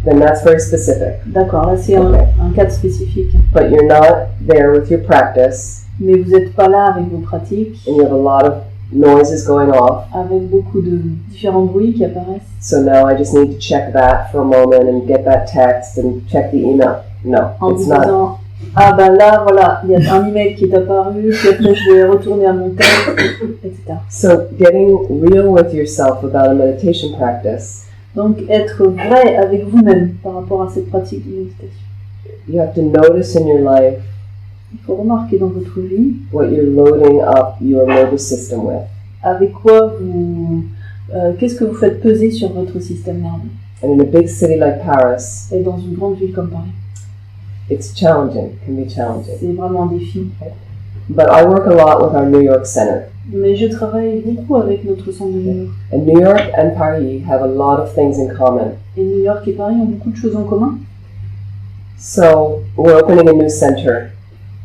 then that's very specific. D'accord, là c'est Okay. un cadre spécifique. But you're not there with your practice Mais vous n'êtes pas là avec vos pratiques, and you have a lot of noises going off. avec beaucoup de différents bruits qui apparaissent. So now I just need to check that for a moment and get that text and check the email. No, En vous it's not. disant, ah bah là voilà, il y a un email qui est apparu, puis après je vais retourner à mon texte, etc. So getting real with yourself about a meditation practice, Donc être vrai avec vous-même par rapport à cette pratique de méditation. you have to notice in your life Il faut remarquer dans votre vie what you're loading up your nervous system with. avec quoi qu'est-ce que vous faites peser sur votre système nerveux. And in a big city like Paris, Et dans une grande ville comme Paris, it's challenging, can be challenging. c'est vraiment un défi. But I work a lot with our New York Center. Mais je travaille beaucoup avec notre centre de New York. And New York and Paris have a lot of things in common. Et New York et Paris ont beaucoup de choses en commun. So we're opening a new center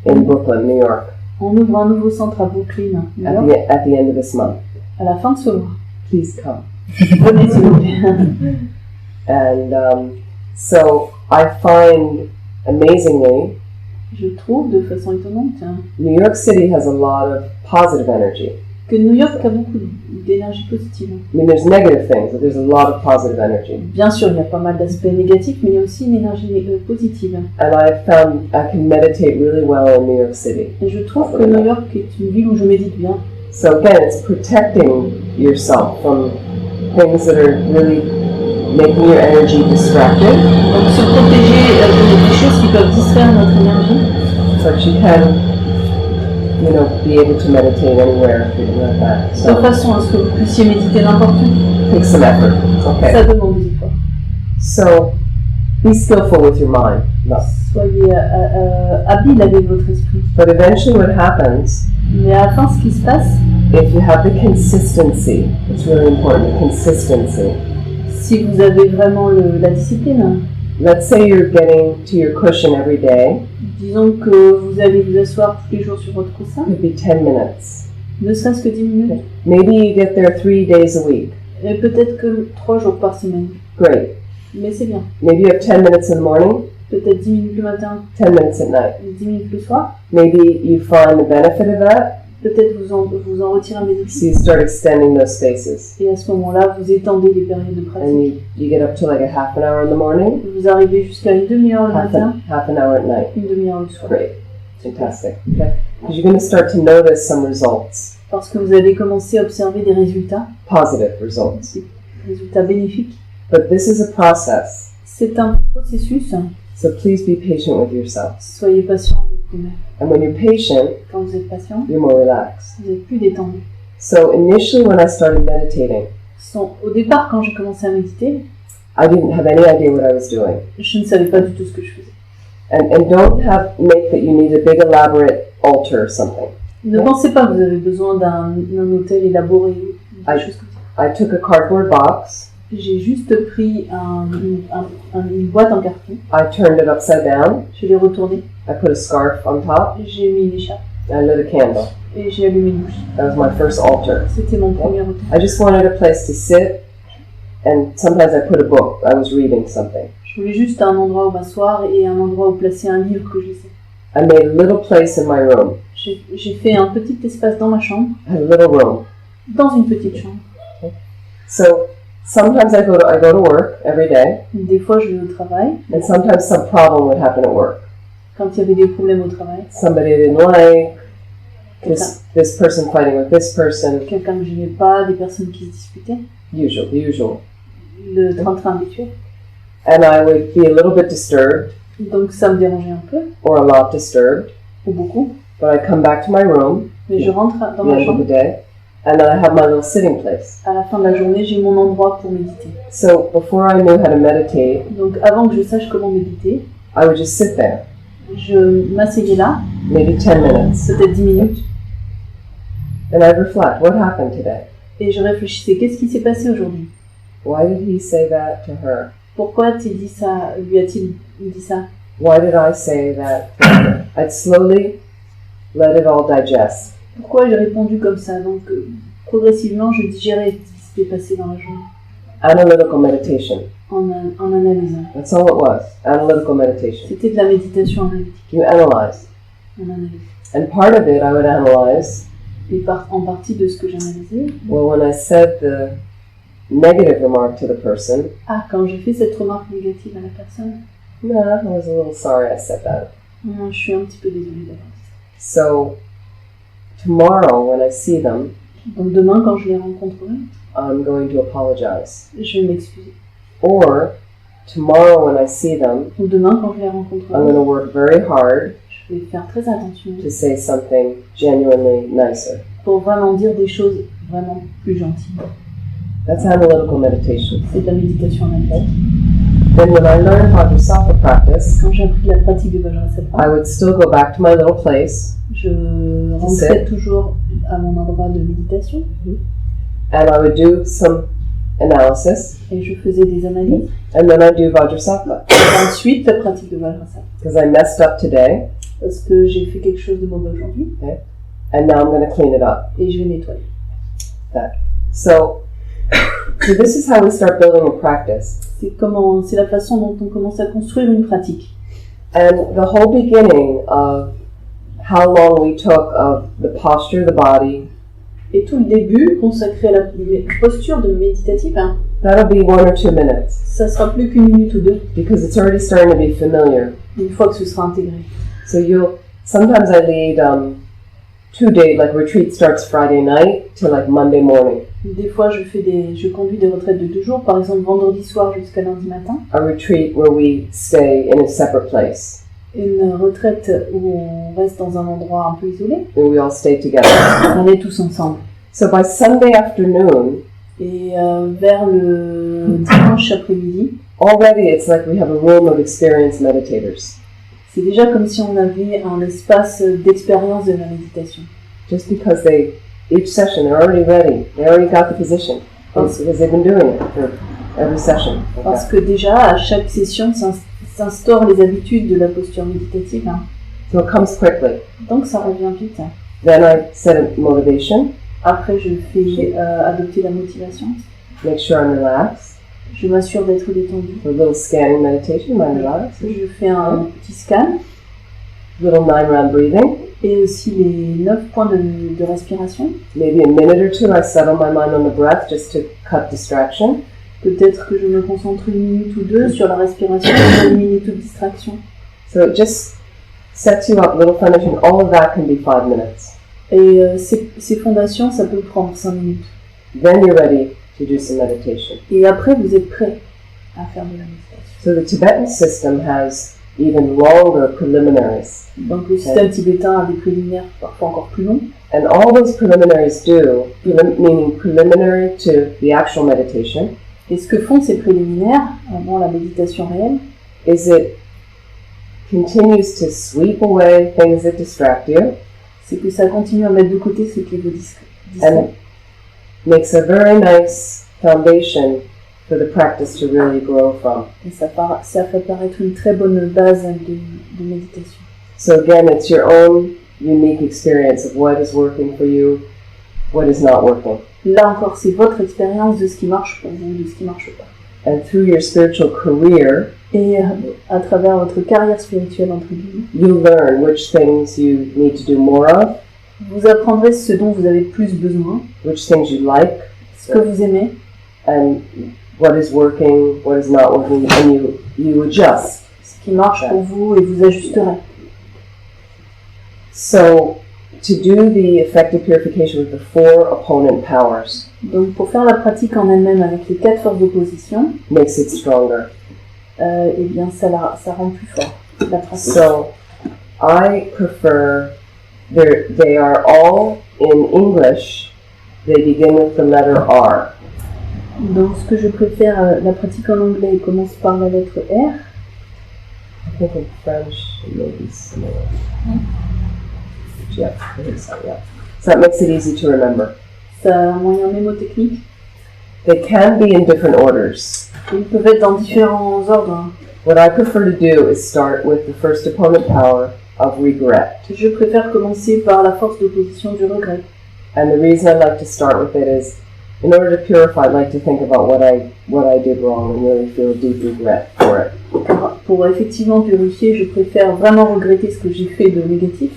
in Brooklyn, New York, On ouvre un nouveau centre à Brooklyn, New York, at the end of this month. à la fin de ce mois. Please come. Venez s'il vous plaît. And so I find, amazingly, Je trouve de façon étonnante New York City has a lot of positive energy. que New York a beaucoup d'énergie positive. I mean, there's negative things, but there's a lot of positive energy. Bien sûr, il y a pas mal d'aspects négatifs, mais il y a aussi une énergie positive. And I found I can meditate really well in New York City. Et je trouve que New York est une ville où je médite bien. So again, it's protecting yourself from things that are really making your energy distracted. Donc se protéger des choses qui peuvent distraire notre énergie. So that you can, be able to meditate anywhere if you're like that. De So, façon à ce que vous puissiez méditer n'importe où. Take some effort. Okay. Ça demande des efforts. So, be skillful with your mind. No. Soyez habile avec votre esprit. But eventually what happens, Mais à la fin, ce qui se passe, if you have the consistency, it's really important, the consistency. si vous avez vraiment la discipline, Let's say you're getting to your cushion every day, disons que vous allez vous asseoir tous les jours sur votre coussin, it could be 10 minutes. ne serait-ce que 10 minutes, Maybe you get there 3 days a week. et peut-être que 3 jours par semaine. Great. Mais c'est bien. Maybe you have 10 minutes in the morning, Peut-être 10 minutes le matin, 10 minutes at night. 10 minutes le soir. Maybe you find the benefit of that, Peut-être vous en retirez un bénéfice. so you start extending those spaces. Et à ce moment-là, vous étendez les périodes de And pratique. you get up to like a half an hour in the morning, Vous arrivez jusqu'à une demi-heure le matin, half an hour at night. une demi-heure le soir. Great. Fantastic. Okay. Because you're going to start to notice some results, Parce que vous allez commencer à observer des résultats, positive results. des résultats bénéfiques. But this is a process, C'est un processus. so please be patient with yourself. Soyez patient avec vous-même. And when you're patient, Quand vous êtes patient, you're more relaxed. vous êtes plus détendu. So initially when I started meditating, Au départ, quand j'ai commencé à méditer, I didn't have any idea what I was doing. je ne savais pas du tout ce que je faisais. And don't make that you need a big elaborate altar or something. Ne pensez pas que vous avez besoin d'un hôtel élaboré, des choses comme ça. I took a cardboard box, J'ai juste pris une boîte en carton, I turned it upside down, je l'ai retournée, I put a scarf on top, j'ai mis une écharpe and I lit a candle. et j'ai allumé une bougie. That was my first altar. C'était mon premier hôtel. I just wanted a place to sit, and sometimes I put a book. I was reading something. Je voulais juste un endroit où m'asseoir et un endroit où placer un livre que je lisais. I made a little place in my room. J'ai fait un petit espace dans ma chambre, I had a little room. dans une petite chambre. So sometimes I go to work every day, Des fois, je vais au travail. and sometimes some problem would happen at work. Quand il y avait des problèmes au travail, Somebody I didn't like, this person fighting with this person, quelqu'un que je n'aimais pas, des personnes qui se disputaient, the usual. le train-train habituel. And I would be a little bit disturbed, Donc ça me dérangeait un peu, or a lot disturbed, ou beaucoup. but I come back to my room Mais je rentre dans at the ma end of chambre. the day, and then I have my little sitting place. À la fin de la journée, j'ai mon endroit pour méditer. So before I knew how to meditate, Donc avant que je sache comment méditer, I would just sit there, je m'asseyais là, maybe 10 minutes, peut-être 10 minutes, and I'd reflect, what happened today? et je réfléchissais, qu'est-ce qui s'est passé aujourd'hui? Why did he say that to her? Pourquoi a-t-il dit ça? Lui a-t-il dit ça? Why did I say that? I'd slowly let it all digest. Pourquoi j'ai répondu comme ça? Donc progressivement, je digérais ce qui s'était passé dans la journée, Analytical meditation. en analysant. That's all it was. Analytical meditation. C'était de la méditation analytique, You analyze. en analyse. And part of it I would analyze, Et en partie de ce que j'analysais, well, when I said the negative remark to the person, quand j'ai fait cette remarque négative à la personne, nah, I was a little sorry I said that. je suis un petit peu désolée d'avoir dit So tomorrow when I see them, ça. Donc demain, quand je les rencontrerai, I'm going to apologize. je vais m'excuser. Or tomorrow when I see them, Donc demain, quand je les I'm going rencontrerai, to work very hard je vais faire très attention to say something genuinely nicer. pour vraiment dire des choses vraiment plus gentilles. That's analytical meditation. C'est de la méditation analytique. Then when I learned Vajrassatva practice, Quand j'ai appris la pratique de Vajrassatva, I would still go back to my little place, je rentrais toujours à mon endroit de méditation and I would do some analysis, et je faisais des analyses. and then I'd do Vajrassatva. Et ensuite, la pratique de Vajrassatva. Because I messed up today, Parce que j'ai fait quelque chose de mauvais aujourd'hui and now I'm going to clean it up. et je vais nettoyer. So this is how we start building a practice. C'est la façon dont on commence à construire une pratique. And the whole beginning of how long we took of the posture of the body, Et tout le début consacré à la posture de méditative, that'll be 1 or 2 minutes, ça sera plus qu'une minute ou deux, because it's already starting to be familiar. une fois que ce sera intégré. So sometimes I lead 2-day, like retreat starts Friday night to like Monday morning. Des fois, je conduis des retraites de 2 jours, par exemple vendredi soir jusqu'à lundi matin. A retreat where we stay in a separate place. Une retraite où on reste dans un endroit un peu isolé. And we all stay together. On est tous ensemble. So by Sunday afternoon, Et vers le dimanche après-midi, already it's like we have a room of experienced meditators. c'est déjà comme si on avait un espace d'expérience de la méditation. Just because each session, they're already ready. They already got the position. Because they've been doing it for every session. Parce que déjà, à chaque session, s'instaurent les habitudes de la posture méditative. Hein. So it comes quickly. Donc ça revient vite. Hein. Then I set a motivation. Après, je fais adopter la motivation. Make sure I'm relaxed. Je m'assure d'être détendue. A little scanning meditation, mind relaxed. Je fais un petit scan. Little 9-round breathing. Et aussi les 9 points de respiration. Maybe a minute or two, I settle my mind on the breath just to cut distraction. Peut-être que je me concentre 1 minute ou 2 sur la respiration pour éliminer toute distraction. So it just sets you up, little foundation. All of that can be 5 minutes. Et ces fondations, ça peut prendre 5 minutes. Then you're ready to do some meditation. Et après, vous êtes prêt à faire de la méditation. So the Tibetan system has even longer preliminaries. Donc le système tibétain a des préliminaires parfois encore plus longs. And all those preliminaries do, meaning preliminary to the actual meditation, et ce que font ces préliminaires avant la méditation réelle, is it continues to sweep away things that distract you, c'est que ça continue à mettre de côté ce qui vous distrait. and makes a very nice foundation for the practice to really grow from. Et ça fait paraître une très bonne base de méditation. So again, it's your own unique experience of what is working for you, what is not working. Là encore, c'est votre expérience de ce qui marche pour vous, de ce qui marche pas. And through your spiritual career, Et à travers votre carrière spirituelle, entre guillemets, you learn which things you need to do more of, vous apprendrez ce dont vous avez plus besoin, which things you like, ce que vous aimez, and what is working, what is not working, and you adjust. ce qui marche pour vous, et vous ajusterez. So, to do the effective purification with the 4 opponent powers Donc pour faire la pratique en elle-même avec les 4 forces d'opposition, makes it stronger. eh bien ça rend plus fort la pratique. So, I prefer, they are all in English, they begin with the letter R. Donc ce que je préfère, la pratique en anglais commence par la lettre R. I think in French, it may be similar. Yeah, I think so, yeah. So that makes it easy to remember. Ça a un moyen mnémotechnique. They can be in different orders. Ils peuvent être dans différents ordres. What I prefer to do is start with the first opponent power of regret. Je préfère commencer par la force d'opposition du regret. And the reason I like to start with it is, in order to purify, I like to think about what I did wrong and really feel deep regret for it. Car pour effectivement purifier, je préfère vraiment regretter ce que j'ai fait de négatif.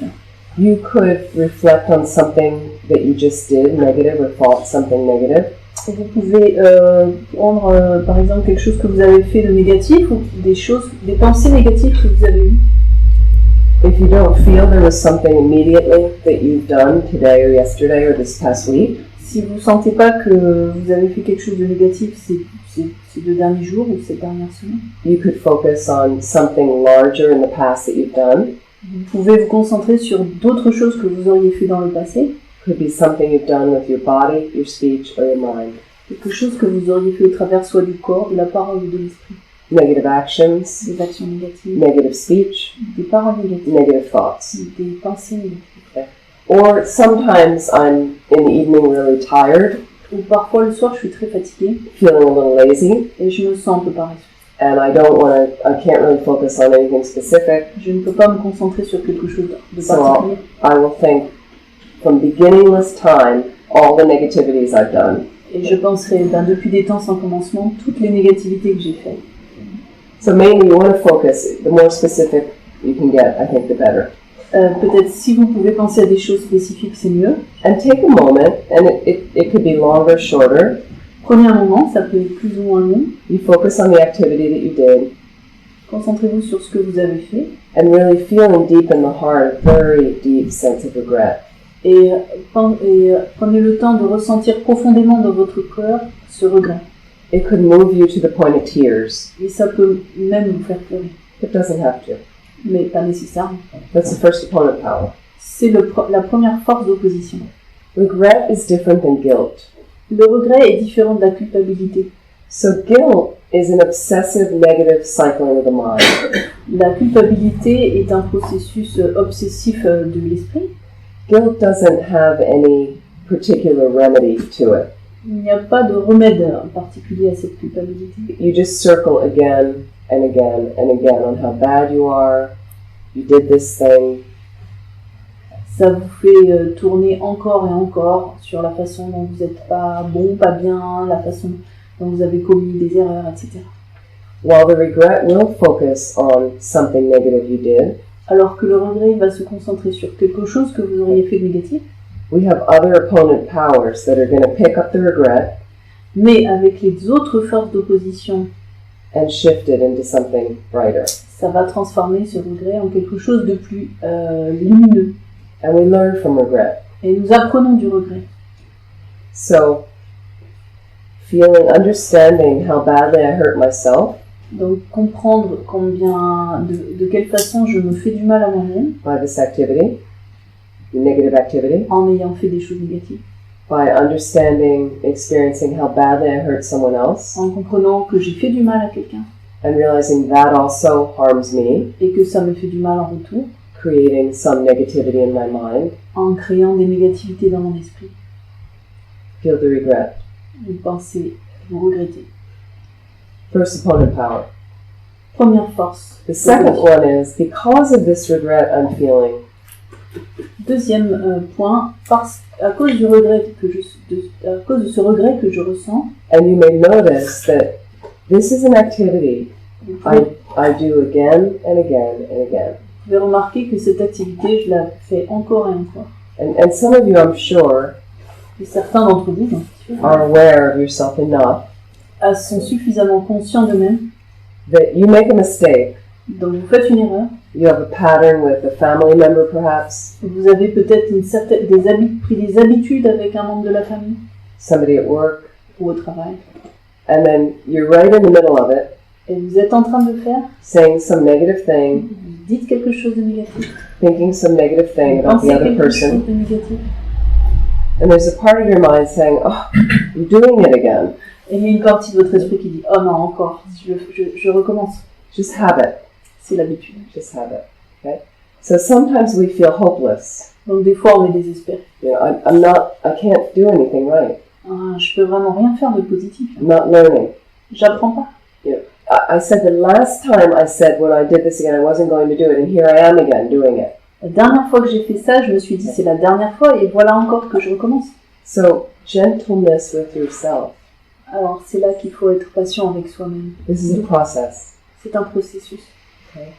You could reflect on something that you just did, negative, or thought something negative. Vous pouvez prendre par exemple quelque chose que vous avez fait de négatif ou des pensées négatives que vous avez eues. If you don't feel there was something immediately that you've done today or yesterday or this past week, Si vous ne sentez pas que vous avez fait quelque chose de négatif ces 2 derniers jours ou ces dernières semaines, you could focus on something larger in the past that you've done. vous pouvez vous concentrer sur d'autres choses que vous auriez fait dans le passé. Could be something you've done with your body, your speech, or your mind. Quelque chose que vous auriez fait au travers soit du corps, de la parole ou de l'esprit. Negative actions, Des actions négatives, negative speech, des paroles négatives, negative thoughts. des pensées négatives. Or sometimes I'm in the evening really tired, Ou parfois le soir je suis très fatiguée feeling a little lazy, et je me sens un peu paresseuse. and I can't really focus on anything specific, Je ne peux pas me concentrer sur quelque chose de so particulier. I will think from beginningless time all the negativities I've done. Et je penserai, depuis des temps sans commencement, toutes les négativités que j'ai faites. So mainly you want to focus, the more specific you can get, I think the better. Peut-être si vous pouvez penser à des choses spécifiques, c'est mieux. And take a moment, and it could be longer, shorter. Prenez un moment, ça peut être plus ou moins long. You focus on the activity that you did, Concentrez-vous sur ce que vous avez fait. and really feeling deep in the heart a very deep sense of regret. Et prenez le temps de ressentir profondément dans votre cœur ce regret. It could move you to the point of tears. Et ça peut même vous faire pleurer. It doesn't have to. Mais pas nécessairement. That's the first opponent power. C'est la première force d'opposition. Regret is different than guilt. Le regret est différent de la culpabilité. So guilt is an obsessive negative cycling of the mind. La culpabilité est un processus obsessif de l'esprit. Guilt doesn't have any particular remedy to it. Il n'y a pas de remède particulier à cette culpabilité. You just circle again and again and again on how bad you are. You did this thing. Ça vous fait tourner encore et encore sur la façon dont vous n'êtes pas bon, pas bien, la façon dont vous avez commis des erreurs, etc. While the regret will focus on something negative you did, Alors que le regret va se concentrer sur quelque chose que vous auriez fait de négatif, we have other opponent powers that are going to pick up the regret mais avec les autres forces d'opposition, and shift it into something brighter. ça va transformer ce regret en quelque chose de plus lumineux. And we learn from regret. Et nous apprenons du regret. So, understanding how badly I hurt myself Donc comprendre de quelle façon je me fais du mal à moi-même by this activity, negative activity, en ayant fait des choses négatives, by experiencing how badly I hurt someone else, en comprenant que j'ai fait du mal à quelqu'un and realizing that also harms me, et que ça me fait du mal en retour, creating some negativity in my mind, en créant des négativités dans mon esprit. feel the regret. Vous pensez, vous regrettez. First opponent power. Première force. The second one is, because of this regret I'm feeling, Deuxième point, à cause du regret à cause de ce regret que je ressens, and you may notice that this is an activity I do again and again and again. vous pouvez remarquer que cette activité, je la fais encore et encore. And some of you, I'm sure, Et certains d'entre vous are aware of yourself enough sont suffisamment conscients d'eux-mêmes. that you make a mistake. Donc vous faites une erreur. You have a pattern with a family member, perhaps, Vous avez peut-être pris des habitudes avec un membre de la famille somebody at work, ou au travail. and then you're right in the middle of it, Et vous êtes en train de faire, saying some negative thing, vous dites quelque chose de négatif. thinking some negative thing Vous about the pensez other quelque chose person, de négatif. and there's a part of your mind saying, oh, I'm doing it again. Et il y a une partie de votre esprit qui dit « Oh non, encore, je recommence. Just have it. » C'est l'habitude. Just have it. Okay? So sometimes we feel hopeless. Donc des fois on est désespéré. You know, I can't do anything right. Ah, je peux vraiment rien faire de positif. I'm not learning. J'apprends pas. You know, I said the last time I said when I did this again, I wasn't going to do it, and here I am again doing it. La dernière fois que j'ai fait ça, je me suis dit c'est la dernière fois et voilà encore que je recommence. So gentleness with yourself. Alors c'est là qu'il faut être patient avec soi-même. This is a process. C'est un processus. Okay?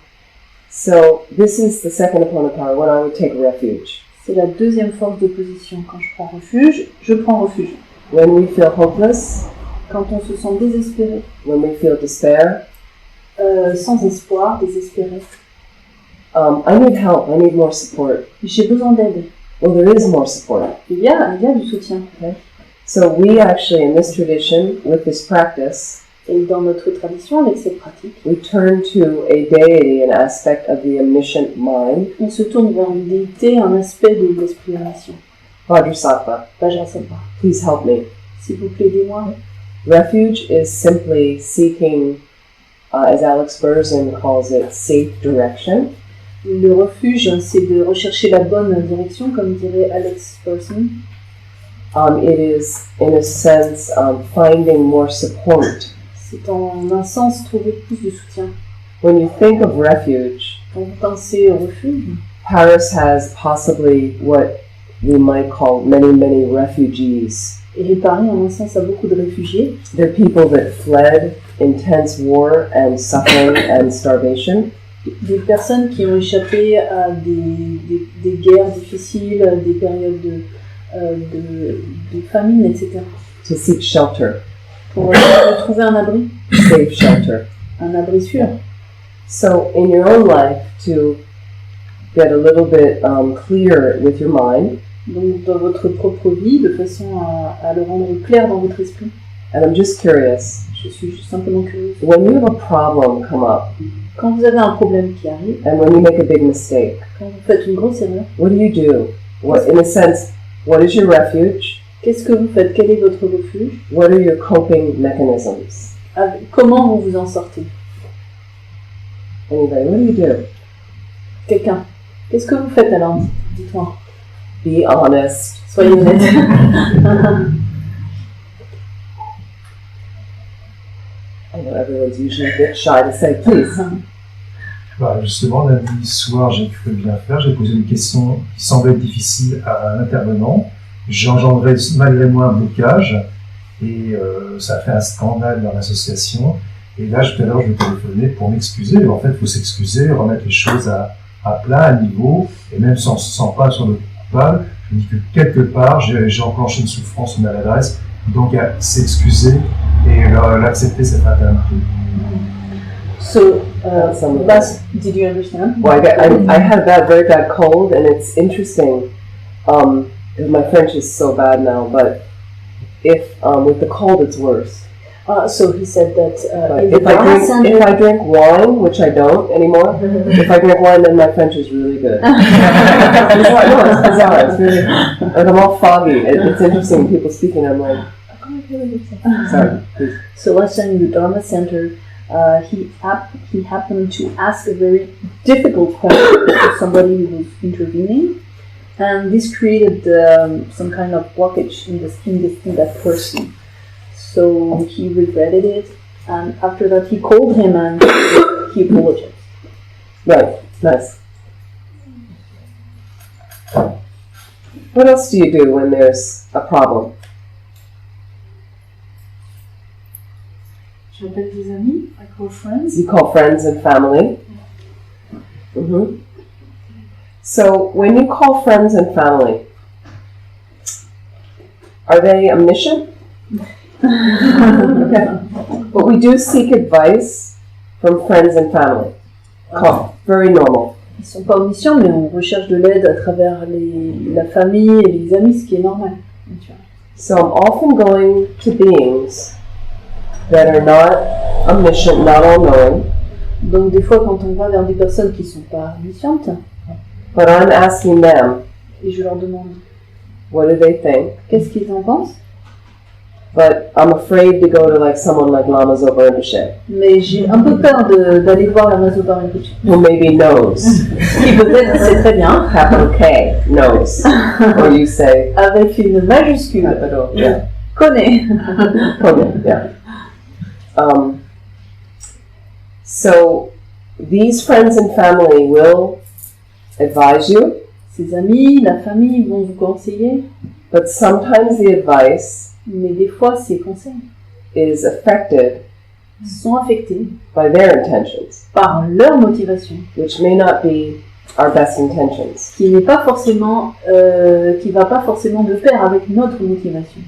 So this is the second opponent power when I would take refuge. C'est la deuxième force d'opposition. Quand je prends refuge, je prends refuge. When we feel hopeless, Quand on se sent désespéré, when we feel despair, sans espoir, désespéré, I need help, I need more support. j'ai besoin d'aide. Well, there is more support. Il y a du soutien. So we actually, in this tradition, with this practice, Et dans notre tradition, avec cette pratique, we turn to a deity, an aspect of the omniscient mind, on se tourne vers une déité, un aspect de l'esprit omniscient. Vajrassatva. Vajrassatva. Please help me. S'il vous plaît, aidez-moi. Refuge is simply seeking, as Alex Berzin calls it, safe direction. Le refuge, c'est de rechercher la bonne direction, comme dirait Alex Person. It is, in a sense, finding more support. C'est en un sens trouver plus de soutien. When you think of refuge, Quand vous pensez au refuge, Paris has possibly what we might call many, many refugees. et Paris, en un sens, a beaucoup de réfugiés. They're people that fled intense war and suffering and starvation. Des personnes qui ont échappé à des guerres difficiles, des périodes de famine, etc. To seek shelter, Pour trouver un abri, safe shelter. un abri sûr. So in your own life, to get a little bit clearer with your mind, Donc dans votre propre vie, de façon à le rendre clair dans votre esprit. and I'm just curious, Je suis juste simplement curieuse. when you have a problem come up, Quand vous avez un problème qui arrive, and when you make a big mistake, quand vous faites une grosse erreur, what do you do? What, in a sense, what is your refuge? Qu'est-ce que vous faites? Quel est votre refuge? What are your coping mechanisms? Comment vous vous en sortez? Anybody, what do you do? Quelqu'un. Qu'est-ce que vous faites alors? Dites-moi. Be honest. Soyez honnête. I know everyone's usually a bit shy to say, please. Bah, justement, lundi soir, j'ai cru bien faire. J'ai posé une question qui semblait difficile à un intervenant. J'ai engendré malgré moi un blocage et ça a fait un scandale dans l'association. Et là, tout à l'heure, je me téléphonais pour m'excuser. En fait, il faut s'excuser, remettre les choses à plat, à niveau, et même sans pas sur le coupable. Je me dis que quelque part, j'ai enclenché une souffrance, une maladresse. Donc, à s'excuser et l'accepter, c'est fraternité. So, did you understand? Well, I had that very bad cold, and it's interesting. My French is so bad now, but if with the cold, it's worse. So he said that if I drink wine, which I don't anymore, if I drink wine, then my French is really good. It's bizarre. It's really like I'm all foggy. It's interesting. People speaking, I'm like, sorry. Please. So last time in the Dharma Center, he happened to ask a very difficult question to somebody who was intervening, and this created some kind of blockage in that person. So he regretted it, and after that he called him and he apologized. Right, nice. What else do you do when there's a problem? J'appelle des amis, I call friends. You call friends and family. Mm-hmm. So when you call friends and family, are they omniscient? Okay. But we do seek advice from friends and family. Very normal. Ils ne sont pas omniscients, mais on recherche de l'aide à travers la famille et les amis, ce qui est normal. So I'm often going to beings that are not omniscient, not all-knowing. Donc des fois, quand on va vers des personnes qui ne sont pas omniscientes, but I'm asking them, et je leur demande, what do they think? Qu'est-ce qu'ils en pensent? But I'm afraid to go to like someone like Lama Zopa Rinpoche. Mais j'ai un peu peur d'aller voir Lama Zopa Rinpoche. Who maybe knows. Qui peut-être sait très bien. Capital K, knows. Or you say. Avec une majuscule. Capital, yeah. Connaît. Connaît, yeah. So these friends and family will advise you. Ses amis, la famille vont vous conseiller. But sometimes the advice mais des fois ces conseils is affected sont affectés by their intentions, par leur motivation, which may not be our best intentions. Qui n'est pas forcément, qui va pas forcément de pair avec notre motivation.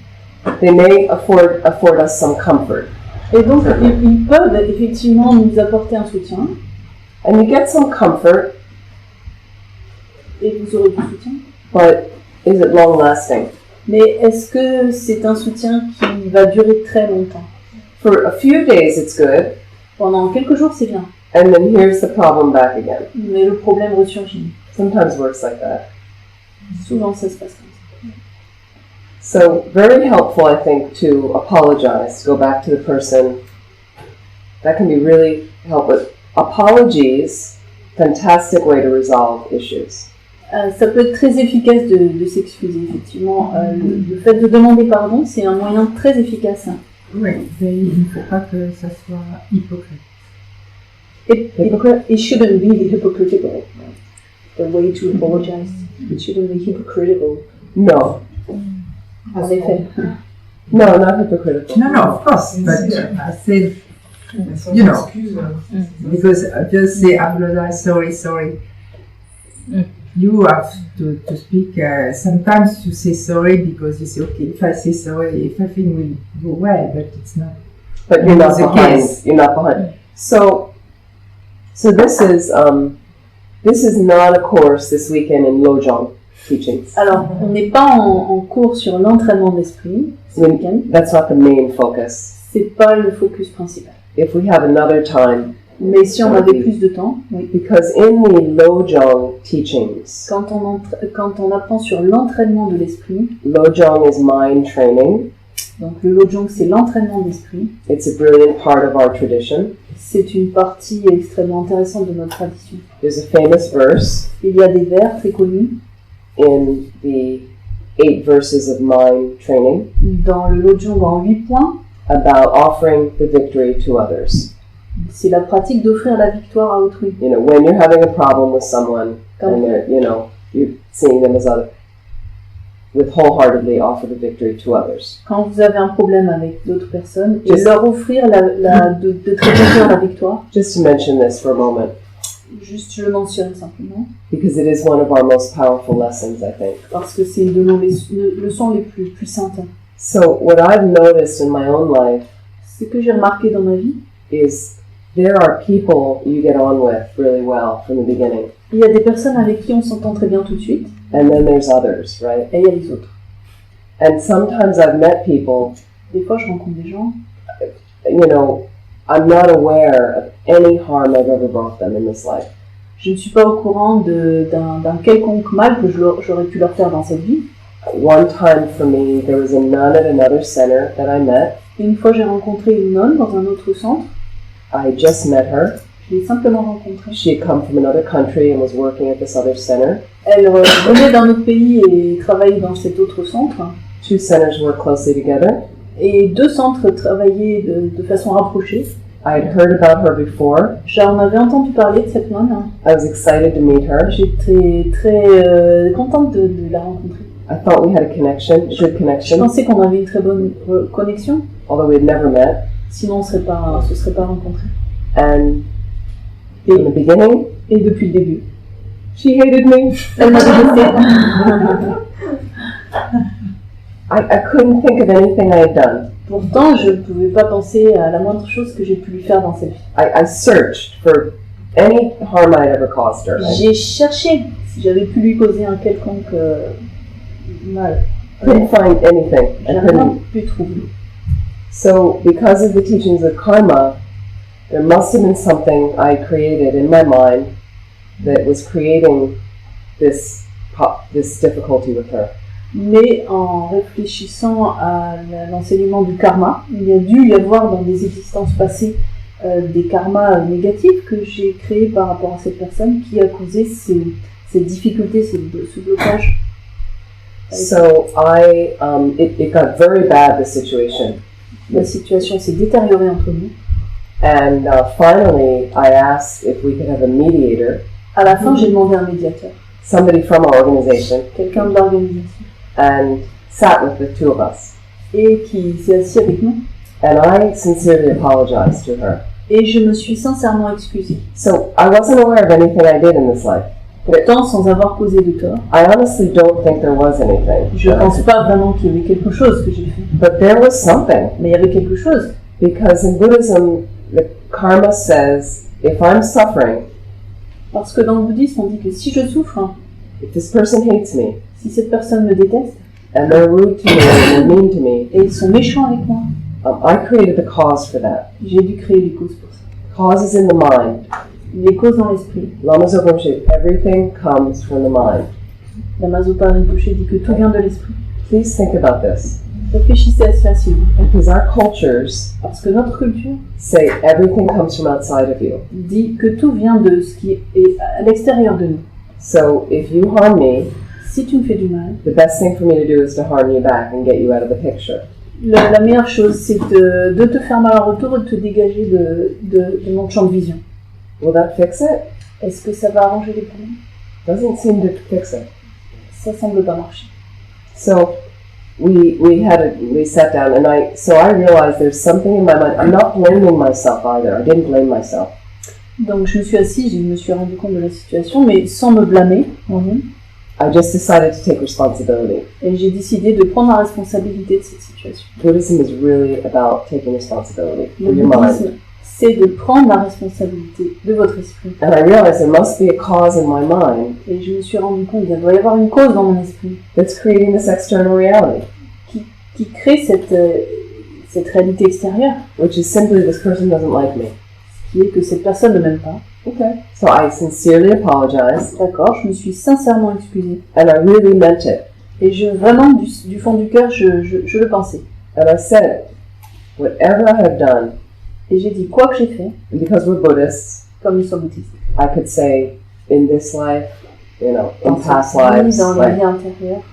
They may afford us some comfort. Et donc ils peuvent effectivement nous apporter un soutien. And you get some comfort. Et vous aurez du soutien. But is it long lasting? Mais est-ce que c'est un soutien qui va durer très longtemps? For a few days it's good. Pendant quelques jours c'est bien. And then here's the problem back again. Mais le problème ressurgit. Sometimes works like that. Souvent ça se passe comme ça. So very helpful, I think, to apologize, to go back to the person. That can be really helpful. Apologies, fantastic way to resolve issues. Ça peut être très efficace de s'excuser, effectivement. Le fait de demander pardon, c'est un moyen très efficace. Oui, mais il ne faut pas que ça soit hypocrite. It shouldn't be hypocritical. The way to apologize. It shouldn't be hypocritical. No. En effet. No, not hypocritical. No, of course, but I said, you know, because just say apologize, sorry. You have to speak, sometimes you say sorry because you say, okay, if I say sorry, everything will go well, but it's not. But you're not behind. You're not behind. So this is not a course this weekend in Lojong teachings. Alors, on n'est pas en cours sur l'entraînement d'esprit ce week-end. That's not the main focus. C'est pas le focus principal. If we have another time, Mais si on avait plus de temps, oui. Because in the Lobsang teachings, Quand on apprend sur l'entraînement de l'esprit, Lobsang is mind training. donc le Lobsang c'est l'entraînement d'esprit, It's a brilliant part of our tradition. c'est une partie extrêmement intéressante de notre tradition. There's a famous verse Il y a des vers très connus in the 8 verses of mind training dans le Lobsang en 8 points, about offering the victory to others. c'est la pratique d'offrir la victoire à autrui. You know, when you're having a problem with someone and they're, you know, you're seeing them as other, with wholeheartedly offer the victory to others. Quand vous avez un problème avec d'autres personnes, et Just- leur offrir de traiter la victoire, Just to mention this for a moment, juste je le mentionne simplement, because it is one of our most powerful lessons, I think. parce que c'est une de nos leçons les plus puissantes. So what I've noticed in my own life Ce que j'ai remarqué dans ma vie, is there are people you get on with really well from the beginning, il y a des personnes avec qui on s'entend très bien tout de suite, and then there's others, right? et il y a les autres. And sometimes I've met people, Des fois, je rencontre des gens, you know, I'm not aware of any harm I've ever brought them in this life. je ne suis pas au courant d'un quelconque mal que j'aurais pu leur faire dans cette vie. One time for me, there was a nun at another center that I met. Une fois, j'ai rencontré une nonne dans un autre centre, I had just met her. je l'ai simplement rencontrée. She had come from another country and was working at this other center. Elle venait d'un autre pays et travaillait dans cet autre centre. 2 centers work closely together. Et 2 centres travaillaient de façon rapprochée. I had heard about her before. J'en avais entendu parler de cette nonne. I was excited to meet her. J'étais très contente de la rencontrer. I thought we had a connection, good Je connection, pensais qu'on avait une très bonne connexion, although we had never met. sinon on ne se serait pas rencontrés. And in the beginning, Et depuis le début, she hated me. elle m'a détestée. I couldn't think of anything I had done. Pourtant, je ne pouvais pas penser à la moindre chose que j'ai pu lui faire dans cette vie. I searched for any harm I'd ever caused her. J'ai cherché si j'avais pu lui causer un quelconque mal. Couldn't find anything. I J'ai rien couldn't. pu trouver. So, because of the teachings of karma, there must have been something I created in my mind that was creating this difficulty with her. Mais en réfléchissant à l'enseignement du karma, il y a dû y avoir dans des existences passées des karmas négatifs que j'ai créés par rapport à cette personne qui a causé ces difficultés, ce blocage. So it got very bad, the situation. La situation s'est détériorée entre nous. And finally, I asked if we could have a mediator, À la fin, j'ai demandé un médiateur, somebody from our organization, quelqu'un de l'organisation, and sat with the 2 of us. et qui s'est assis avec nous. And I sincerely apologized to her. Et je me suis sincèrement excusée. So I wasn't aware of anything I did in this life. Pourtant, sans avoir causé de tort. I honestly don't think there was anything. Je ne pense pas vraiment qu'il y avait quelque chose que j'ai fait. But there was something. Mais il y avait quelque chose. Because in Buddhism, the karma says, if I'm suffering, Parce que dans le bouddhisme, on dit que si je souffre, if this person hates me, si cette personne me déteste, and they're rude to me, and they're mean to me, et ils sont méchants avec moi, I created the cause for that. j'ai dû créer les causes pour ça. Cause is in the mind. Les causes dans l'esprit. Lama Toubsen Yéshé, everything comes from the mind. Lama Zopa Rinpoché dit que tout vient de l'esprit. Please think about this. Réfléchissez à cela, s'il vous plaît. Because our cultures Parce que notre culture say everything comes from outside of you. dit que tout vient de ce qui est à l'extérieur de nous. So if you harm me, Si tu me fais du mal, the best thing for me to do is to harm you back and get you out of the picture. la meilleure chose, c'est de te faire mal en retour et de te dégager de mon champ de vision. Will that fix it? Est-ce que ça va arranger les problèmes? Doesn't seem to fix it. Ça semble pas marcher. So we sat down and I realized there's something in my mind. I'm not blaming myself either. I didn't blame myself. Donc je me suis assise, je me suis rendu compte de la situation, mais sans me blâmer moi-même. I just decided to take responsibility. Et j'ai décidé de prendre la responsabilité de cette situation. Buddhism is really about taking responsibility Le for your mind. bouddhisme, c'est de prendre la responsabilité de votre esprit. And I realized there must be a cause in my mind Et je me suis rendu compte qu'il doit y avoir une cause dans mon esprit that's creating this external reality, qui crée cette réalité extérieure, which is simply this person doesn't like me. qui est que cette personne ne m'aime pas. Okay. So I sincerely apologize, D'accord, je me suis sincèrement excusée. and I really meant it. Et vraiment, du fond du cœur, je le pensais. And I said, whatever I have done, Et j'ai dit, quoi que j'ai fait, and because we're Buddhists, comme nous sommes bouddhistes, I could say, in this life, in past dans cette vie, lives, dans les like, vies antérieures,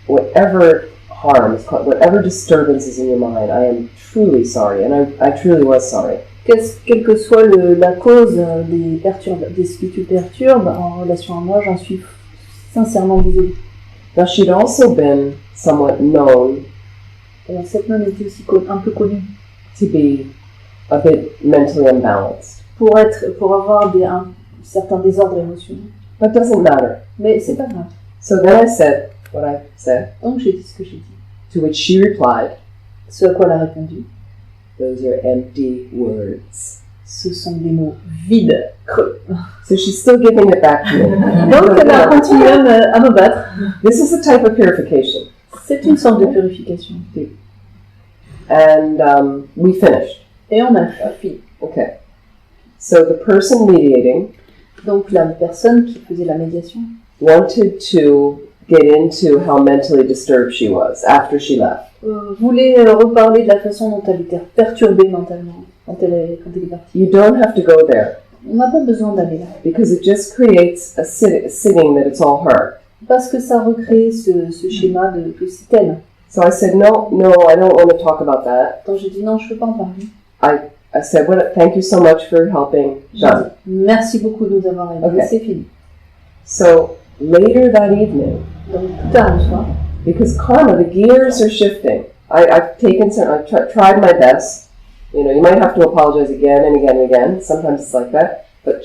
whatever harms, whatever disturbance is in your mind, I am truly sorry, and I truly was sorry. quelle que soit la cause de ce qui te perturbe en relation à moi, j'en suis sincèrement désolée. Now, she'd also been somewhat known Alors, cette nonne était aussi un peu connue to be a bit mentally imbalanced, pour avoir certains désordres émotionnels. but it doesn't matter. Mais c'est pas grave. So then I said what I said, Donc j'ai dit ce que j'ai dit. to which she replied, Ce à quoi elle a répondu, those are empty words. ce sont des mots vides, creux. So she's still giving it back to me. Donc elle a continué à me battre. This is a type of purification. C'est une sorte de purification. And we finished. Et on a fini. Okay. So the person mediating Donc la personne qui faisait la médiation wanted to get into how mentally disturbed she was after she left. voulait reparler de la façon dont elle était perturbée mentalement quand elle est partie. You don't have to go there On n'a pas besoin d'aller là. because it just creates a sitting that it's all her. Parce que ça recrée ce schéma que c'est elle. So I said, no, I don't want to talk about that. Donc j'ai dit non, je ne veux pas en parler. I said, thank you so much for helping J'ai Jean. dit, merci beaucoup de nous avoir aidés, Okay. c'est fini. So later that evening, Donc plus tard le soir, because karma, the gears are shifting. I've tried my best. You know, you might have to apologize again and again and again. Sometimes it's like that. But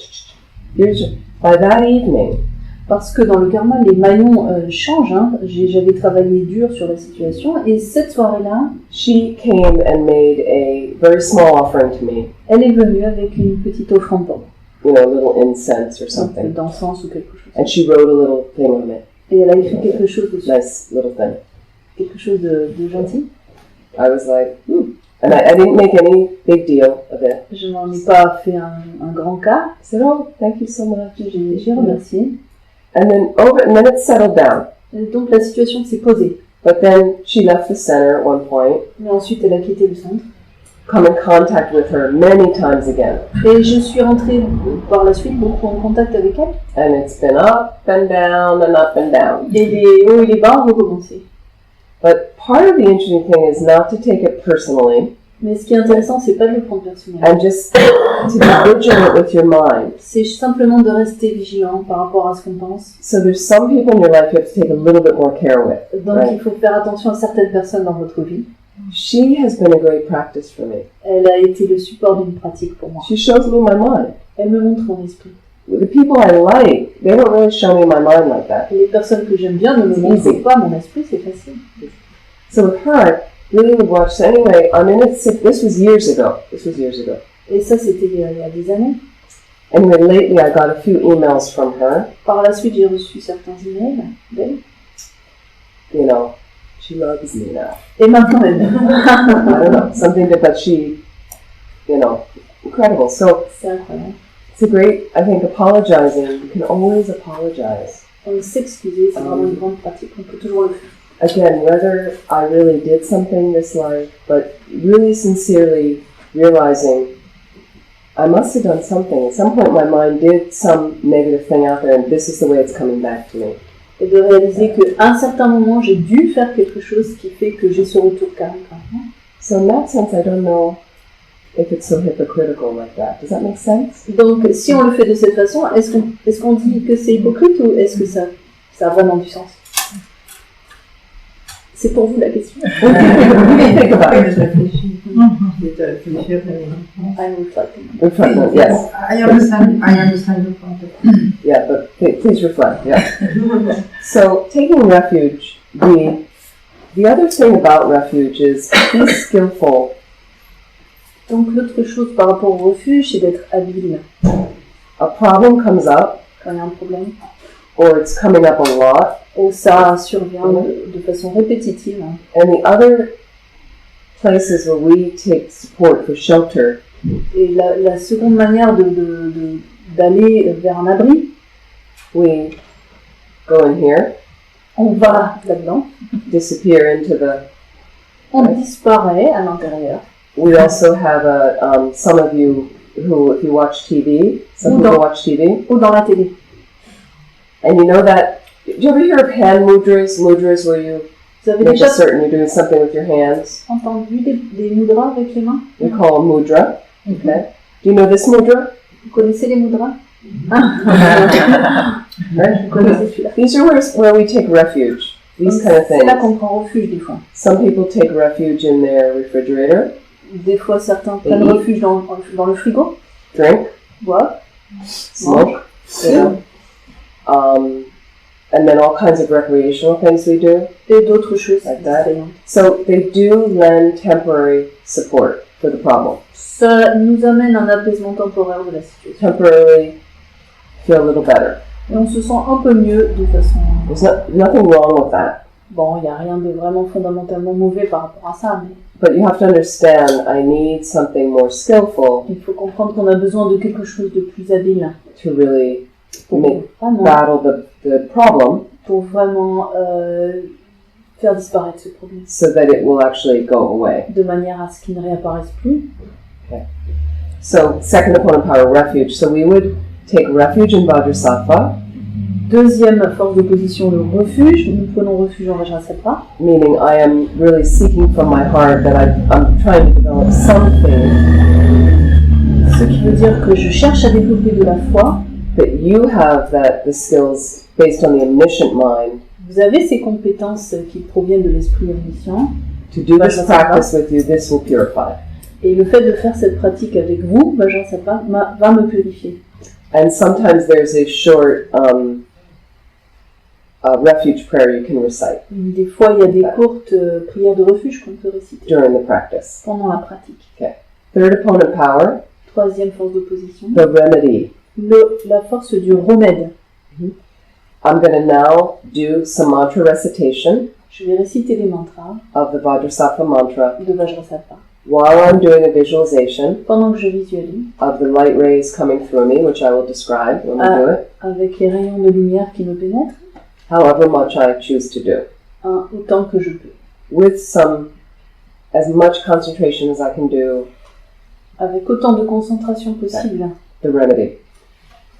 by that evening, parce que dans le karma, les maillons changent. Hein. J'avais travaillé dur sur la situation et cette soirée-là, she came and made a very small offering to me. elle est venue avec une petite offrande pour moi. You know, a little incense or Un peu something. d'encens ou quelque chose. And she wrote a little thing on it. Et elle a écrit quelque chose dessus. Nice little thing. Quelque chose de gentil. I was like, And I didn't make any big deal of it. Je n'en ai pas fait un grand cas. I said, oh, thank you so much. J'ai remercié. And then it settled down. Et donc la situation s'est posée. But then she left the center at one point. Mais ensuite, elle a quitté le centre. Come in contact with her many times again. Et je suis rentrée par la suite beaucoup en contact avec elle. And it's been up and down and up and down. Et les hauts et les bas ont recommencé. But part of the interesting thing is not to take it personally. Mais ce qui est intéressant, c'est pas de le prendre personnellement. And just to be vigilant with your mind. C'est simplement de rester vigilant par rapport à ce qu'on pense. So there's some people in your life you have to take a little bit more care with. Donc Right. il faut faire attention à certaines personnes dans votre vie. She has been a great practice for me. Elle a été le support d'une pratique pour moi. She shows me my mind. Elle me montre mon esprit. The people I like, they don't really show me my mind like that. Les personnes que j'aime bien ne me It's montrent easy. pas mon esprit, c'est facile. So with her, really would watch. So anyway, I'm in it. This was years ago. Et ça, c'était il y a des années. Anyway, lately I got a few emails from her. Par la suite, j'ai reçu certains emails d'elle. You know, she loves me now. Et maintenant, elle I don't know, something that she, you know, incredible. So c'est incroyable. it's a great, I think, apologizing. You can always apologize. Donc s'excuser, c'est vraiment une grande pratique. On peut toujours le faire. Again, whether I really did something this life, but really sincerely realizing I must have done something. At some point my mind did some negative thing out there and this is the way it's coming back to me. Et de réaliser qu'à un certain moment, j'ai dû faire quelque chose qui fait que j'ai ce retour karmique. So in that sense, I don't know if it's so hypocritical like that. Does that make sense? Donc si on le fait de cette façon, est-ce qu'on dit que c'est hypocrite ou est-ce que ça a vraiment du sens? C'est pour vous la question. Think about it. I'm reflecting. Reflect, yes. I understand your point of view. Yeah, but please reflect, yeah. So taking refuge, the other thing about refuge is be skillful. Donc l'autre chose par rapport au refuge, c'est d'être habile. A problem comes up, Quand il y a un problème, or it's coming up a lot, ou ça survient de façon répétitive. and the other places where we take support for shelter Et la seconde manière d'aller vers un abri, we go in here, on va là-dedans, disappear into the. on disparaît à l'intérieur. We also have some of you who, if you watch TV, some people watch TV, Ou dans la télé. and you know that. Do you ever hear of hand mudras? Mudras where you Vous avez make déjà certain you're doing something with your hands. entendu des mudras avec les mains? We call them mudra. Okay. Do you know this mudra? Vous connaissez les mudras? Right? Vous connaissez celui-là. These are where we take refuge. These kind of C'est là things. qu'on prend refuge des fois. Some people take refuge in their refrigerator, Des fois, certains prennent Oui. refuge dans le frigo, drink, boivent, smoke, you know. And then all kinds of recreational things we do. et d'autres choses Like that. distrayantes. So they do lend temporary support for the problem. Ça nous amène un apaisement temporaire de la situation. Temporarily feel a little better. Et on se sent un peu mieux de façon... There's nothing wrong with that. Bon, il n'y a rien de vraiment fondamentalement mauvais par rapport à ça, mais But you have to understand, I need something more skillful il faut comprendre qu'on a besoin de quelque chose de plus habile to really pour make, vraiment, battle the problem pour vraiment faire disparaître ce problème, so that it will actually go away. de manière à ce qu'il ne réapparaisse plus. So, second opponent power, refuge. So we would take refuge in Vajrassatva, Deuxième force d'opposition, le refuge. Nous prenons refuge en Vajrassatva. meaning I am really seeking from my heart that I'm trying to develop something Ce qui veut dire que je cherche à développer de la foi. that you have the skills based on the omniscient mind Vous avez ces compétences qui proviennent de l'esprit omniscient. to do this Vajrassatva. practice with you. This will purify. Et le fait de faire cette pratique avec vous, Vajrassatva, va me purifier. And sometimes there's a short refuge prayer you can recite Des fois, il y a des courtes prières de refuge qu'on peut réciter during the practice. pendant la pratique. Third opponent power, Troisième force d'opposition, the remedy. la force du remède. I'm going to now do some mantra recitation Je vais réciter les mantras of the Vajrassatva mantra de Vajrassatva while I'm doing a visualization pendant que je visualise, of the light rays coming through me, which I will describe when we do it, avec les rayons de lumière qui me pénètrent, however much I choose to do, autant que je peux, with as much concentration as I can do, avec autant de concentration possible the remedy.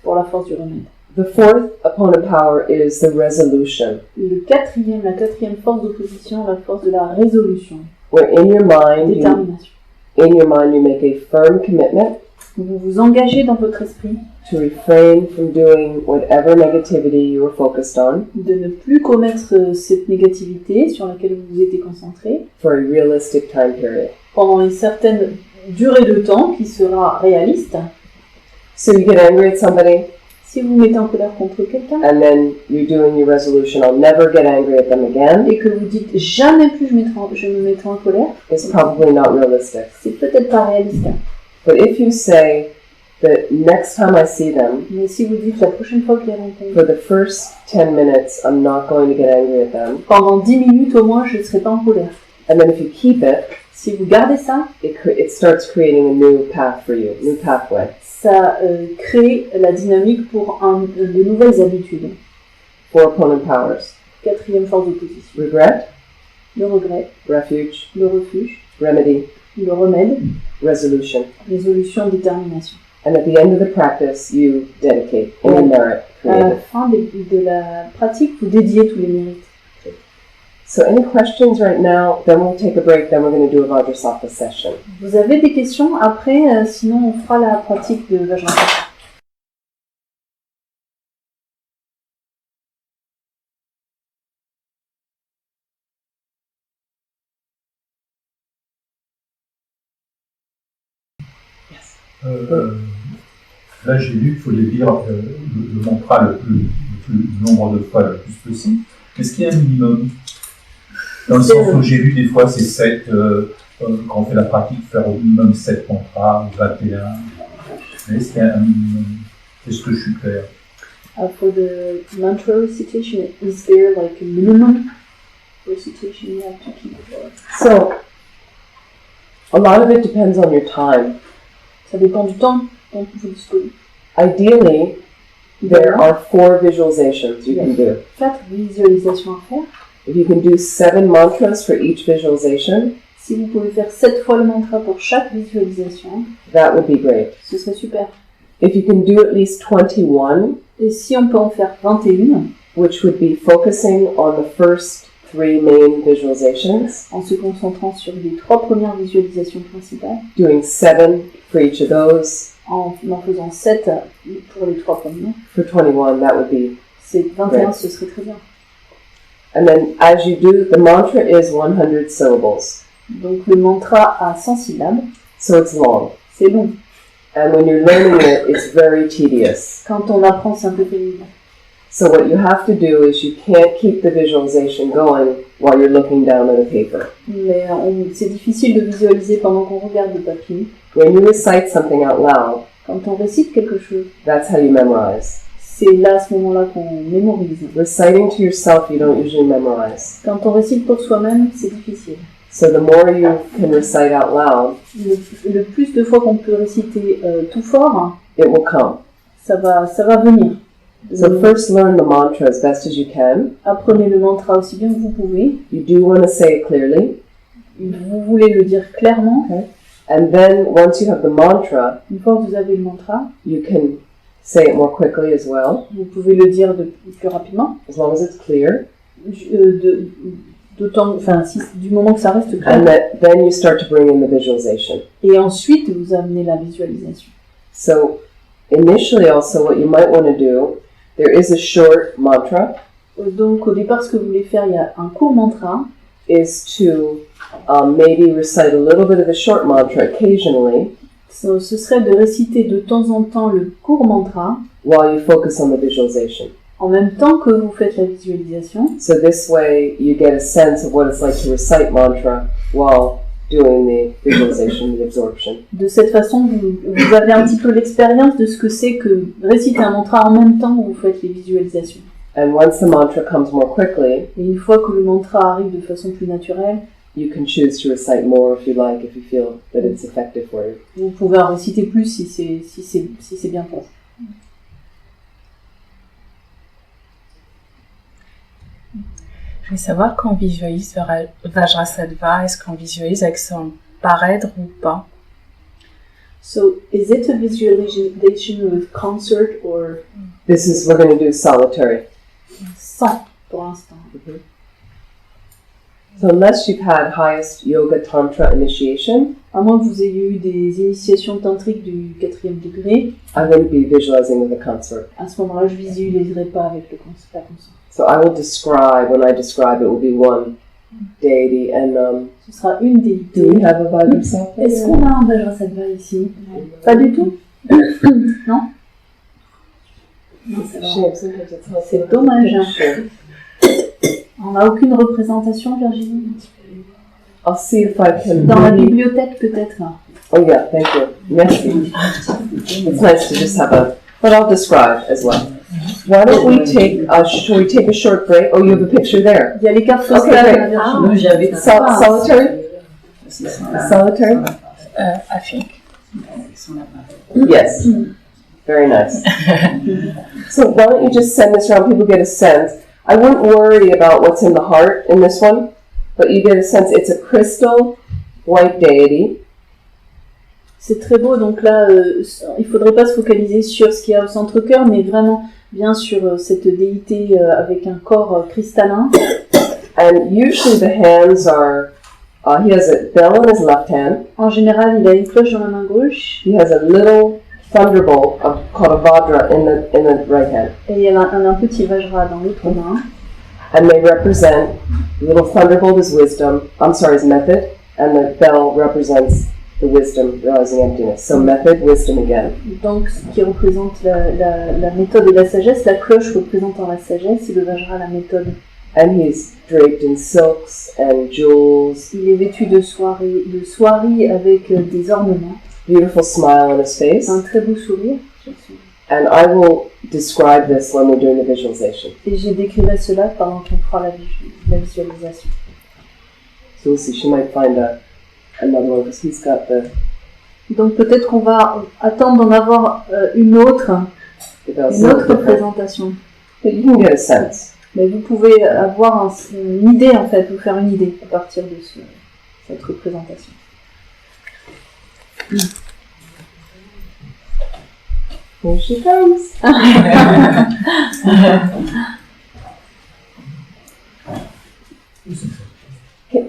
pour la force du remède. The fourth opponent power is the resolution, La quatrième force d'opposition, la force de la résolution, where in your mind détermination. you make a firm commitment Vous vous engagez dans votre esprit to refrain from doing whatever negativity you were focused on de ne plus commettre cette négativité sur laquelle vous vous étiez concentré for a realistic time period. pendant une certaine durée de temps qui sera réaliste. So you get angry at somebody, Si vous mettez en colère contre quelqu'un and then you're doing your resolution, I'll never get angry at them again, et que vous dites jamais plus je me mettrai en colère, it's probably not realistic. c'est peut-être pas réaliste. But if you say that next time I see them, Mais si vous dites la prochaine fois que je les rencontre, for the first 10 minutes, I'm not going to get angry at them, pendant 10 minutes au moins, je ne serai pas en colère. and then if you keep it, Si vous gardez ça, it starts creating a new path for you, new pathway. ça crée la dynamique pour de nouvelles habitudes. Four opponent powers: Quatrième force d'opposition. regret, Le regret, refuge, le refuge, remedy, le remède, resolution. résolution, détermination. And at the end of the practice, you dedicate any merit À la created. fin de la pratique, vous dédiez tous les mérites. So any questions right now? Then we'll take a break, then we're going to do a Vajrassatva session. Vous avez des questions? Après, sinon on fera la pratique de Vajrassatva. Là, j'ai lu qu'il faut les lire le mantra le nombre de fois le plus possible. Est-ce qu'il y a un minimum? Dans le sens où j'ai lu des fois, c'est 7, quand on fait la pratique, faire au minimum 7 mantras, 21. Mais est-ce qu'il y a un minimum? Est-ce que je suis clair? For the mantra recitation, is there like a minimum recitation you have to keep? So a lot of it depends on your time. Ça dépend du temps dont vous disposez. Ideally, there are 4 visualizations you can do. 4 visualisations à faire. If you can do 7 mantras for each visualization, Si vous pouvez faire 7 fois le mantra pour chaque visualisation, that would be great. ce serait super. If you can do at least 21, Et si on peut en faire 21, which would be focusing on the first 3 main visualizations, en se concentrant sur les 3 premières visualisations principales, doing 7 for each of those, en faisant 7 pour les 3 premières, for 21, that would be. c'est 21, Ouais. ce serait très bien. And then as you do, the mantra is 100 syllables, Donc le mantra a 100 syllabes, so it's long. c'est long. And when you're learning it, it's very tedious. Quand on apprend, c'est un peu pénible. So what you have to do is you can't keep the visualization going while you're looking down at a paper. Mais c'est difficile de visualiser pendant qu'on regarde le papier. When you recite something out loud, Quand on récite quelque chose, that's how you memorize. c'est là, à ce moment-là, qu'on mémorise. Reciting to yourself, you don't usually memorize. Quand on récite pour soi-même, c'est difficile. So the more you can recite out loud, Le plus de fois qu'on peut réciter tout fort, it will come. ça va venir. So first learn the mantra as best as you can. Apprenez le mantra aussi bien que vous pouvez. You do want to say it clearly. Vous voulez le dire clairement. And then once you have the mantra, Une fois que vous avez le mantra, you can say it more quickly as well, vous pouvez le dire plus rapidement. as long as it's clear. Du moment que ça reste And clair. then you start to bring in the visualization. Et ensuite, vous amenez la visualisation. So initially also what you might want to do, there is a short mantra, Donc au départ, ce que vous voulez faire, il y a un court mantra. is to maybe recite a little bit of the short mantra occasionally Ce serait de réciter de temps en temps le court mantra while you focus on the visualization. en même temps que vous faites la visualisation. So this way you get a sense of what it's like to recite mantra while doing the visualization, the absorption. De cette façon, vous avez un petit peu l'expérience de ce que c'est que réciter un mantra en même temps que vous faites les visualisations. And once the mantra comes more quickly, Et une fois que le mantra arrive de façon plus naturelle, you can choose to recite more if you like, if you feel that it's effective for you. vous pouvez en réciter plus si c'est bien pour vous. Je voulais savoir quand on visualise Vajrassatva, est-ce qu'on visualise avec son paraître ou pas? So, is it a visualization with concert or We're going to do solitary. sans pour l'instant? So unless you've had highest yoga tantra initiation, À moins que vous ayez eu des initiations tantriques du 4e degré, I'm going to be visualizing with a consort. à ce moment-là, je visualiserai pas avec la conscience. So I will describe, when I describe, it will be one deity. And Ce sera une déité. do we have a Vajrassatva? Est-ce qu'on a un Vajrassatva ici? Pas du tout? Non? Non, c'est vrai. Shame, sometimes it's helpful. C'est dommage. Sure. On n'a aucune représentation, Virginie? I'll see if I can. Dans la bibliothèque, peut-être. Oh yeah, thank you. Merci. It's nice to just have a. But I'll describe as well. Why don't we take shall we take a short break? Oh, you have a picture there. Il y a les cartes Okay, postales. great. à Virginie. Solitary? Solitary? I think. Yes. Very nice. So why don't you just send this around? People get a sense. I wouldn't worry about what's in the heart in this one, but you get a sense it's a crystal white deity. C'est très beau, donc là, il faudrait pas se focaliser sur ce qu'il y a au centre-cœur, mais vraiment bien sur cette déité avec un corps cristallin. And usually the hands are, he has a bell in his left hand. En général, il a une cloche dans la main gauche, He has a little thunderbolt called a Vajra in the right hand. et il a un petit Vajra dans l'autre main. And they represent, the little thunderbolt is wisdom, is method, and the bell represents the wisdom, realizing emptiness. So method, wisdom again. Donc, ce qui représente la méthode et la sagesse, la cloche représentant la sagesse, et le Vajra la méthode. And he's draped in silks and jewels. Il est vêtu de soieries avec des ornements, Beautiful smile on his face. un très beau sourire. And I will describe this when we're doing the visualization. Et j'ai décrirai cela pendant qu'on fera la visualisation. So we'll see, she might find another one because he's got the Donc peut-être qu'on va attendre d'en avoir une autre présentation. But you can get a sense. Mais vous pouvez avoir une idée en fait, vous faire une idée à partir de cette représentation. Here she comes.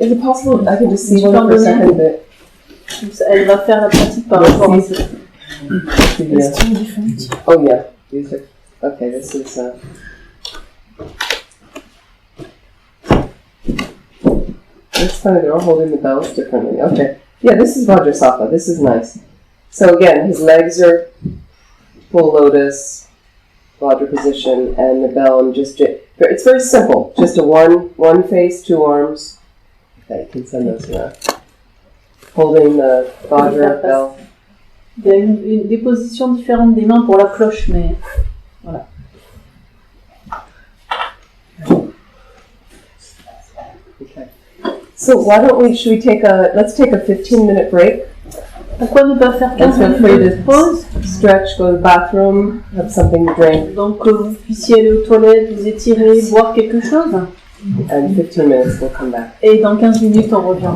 Is it possible I can just see her for a second bit? Elle va faire la pratique par rapport à ça. Oh yeah, these are, okay, this is it's funny, they're all holding the bells differently. Okay, yeah, this is Vajrassatva, this is nice. So again, his legs are full lotus, Vajra position, and the bell, and just, it's very simple, just a one face, two arms. Okay, you can send those around. Holding the Vajra bell. Il y a des positions différentes des mains pour la cloche, mais voilà. Okay. So why don't we, let's take a 15-minute break. Pourquoi ne pas faire 15 minutes de pause? Stretch, go to the bathroom, have something to drink. Donc que vous puissiez aller aux toilettes, vous étirer, boire quelque chose. And 15 minutes, we'll come back. Et dans 15 minutes, on revient.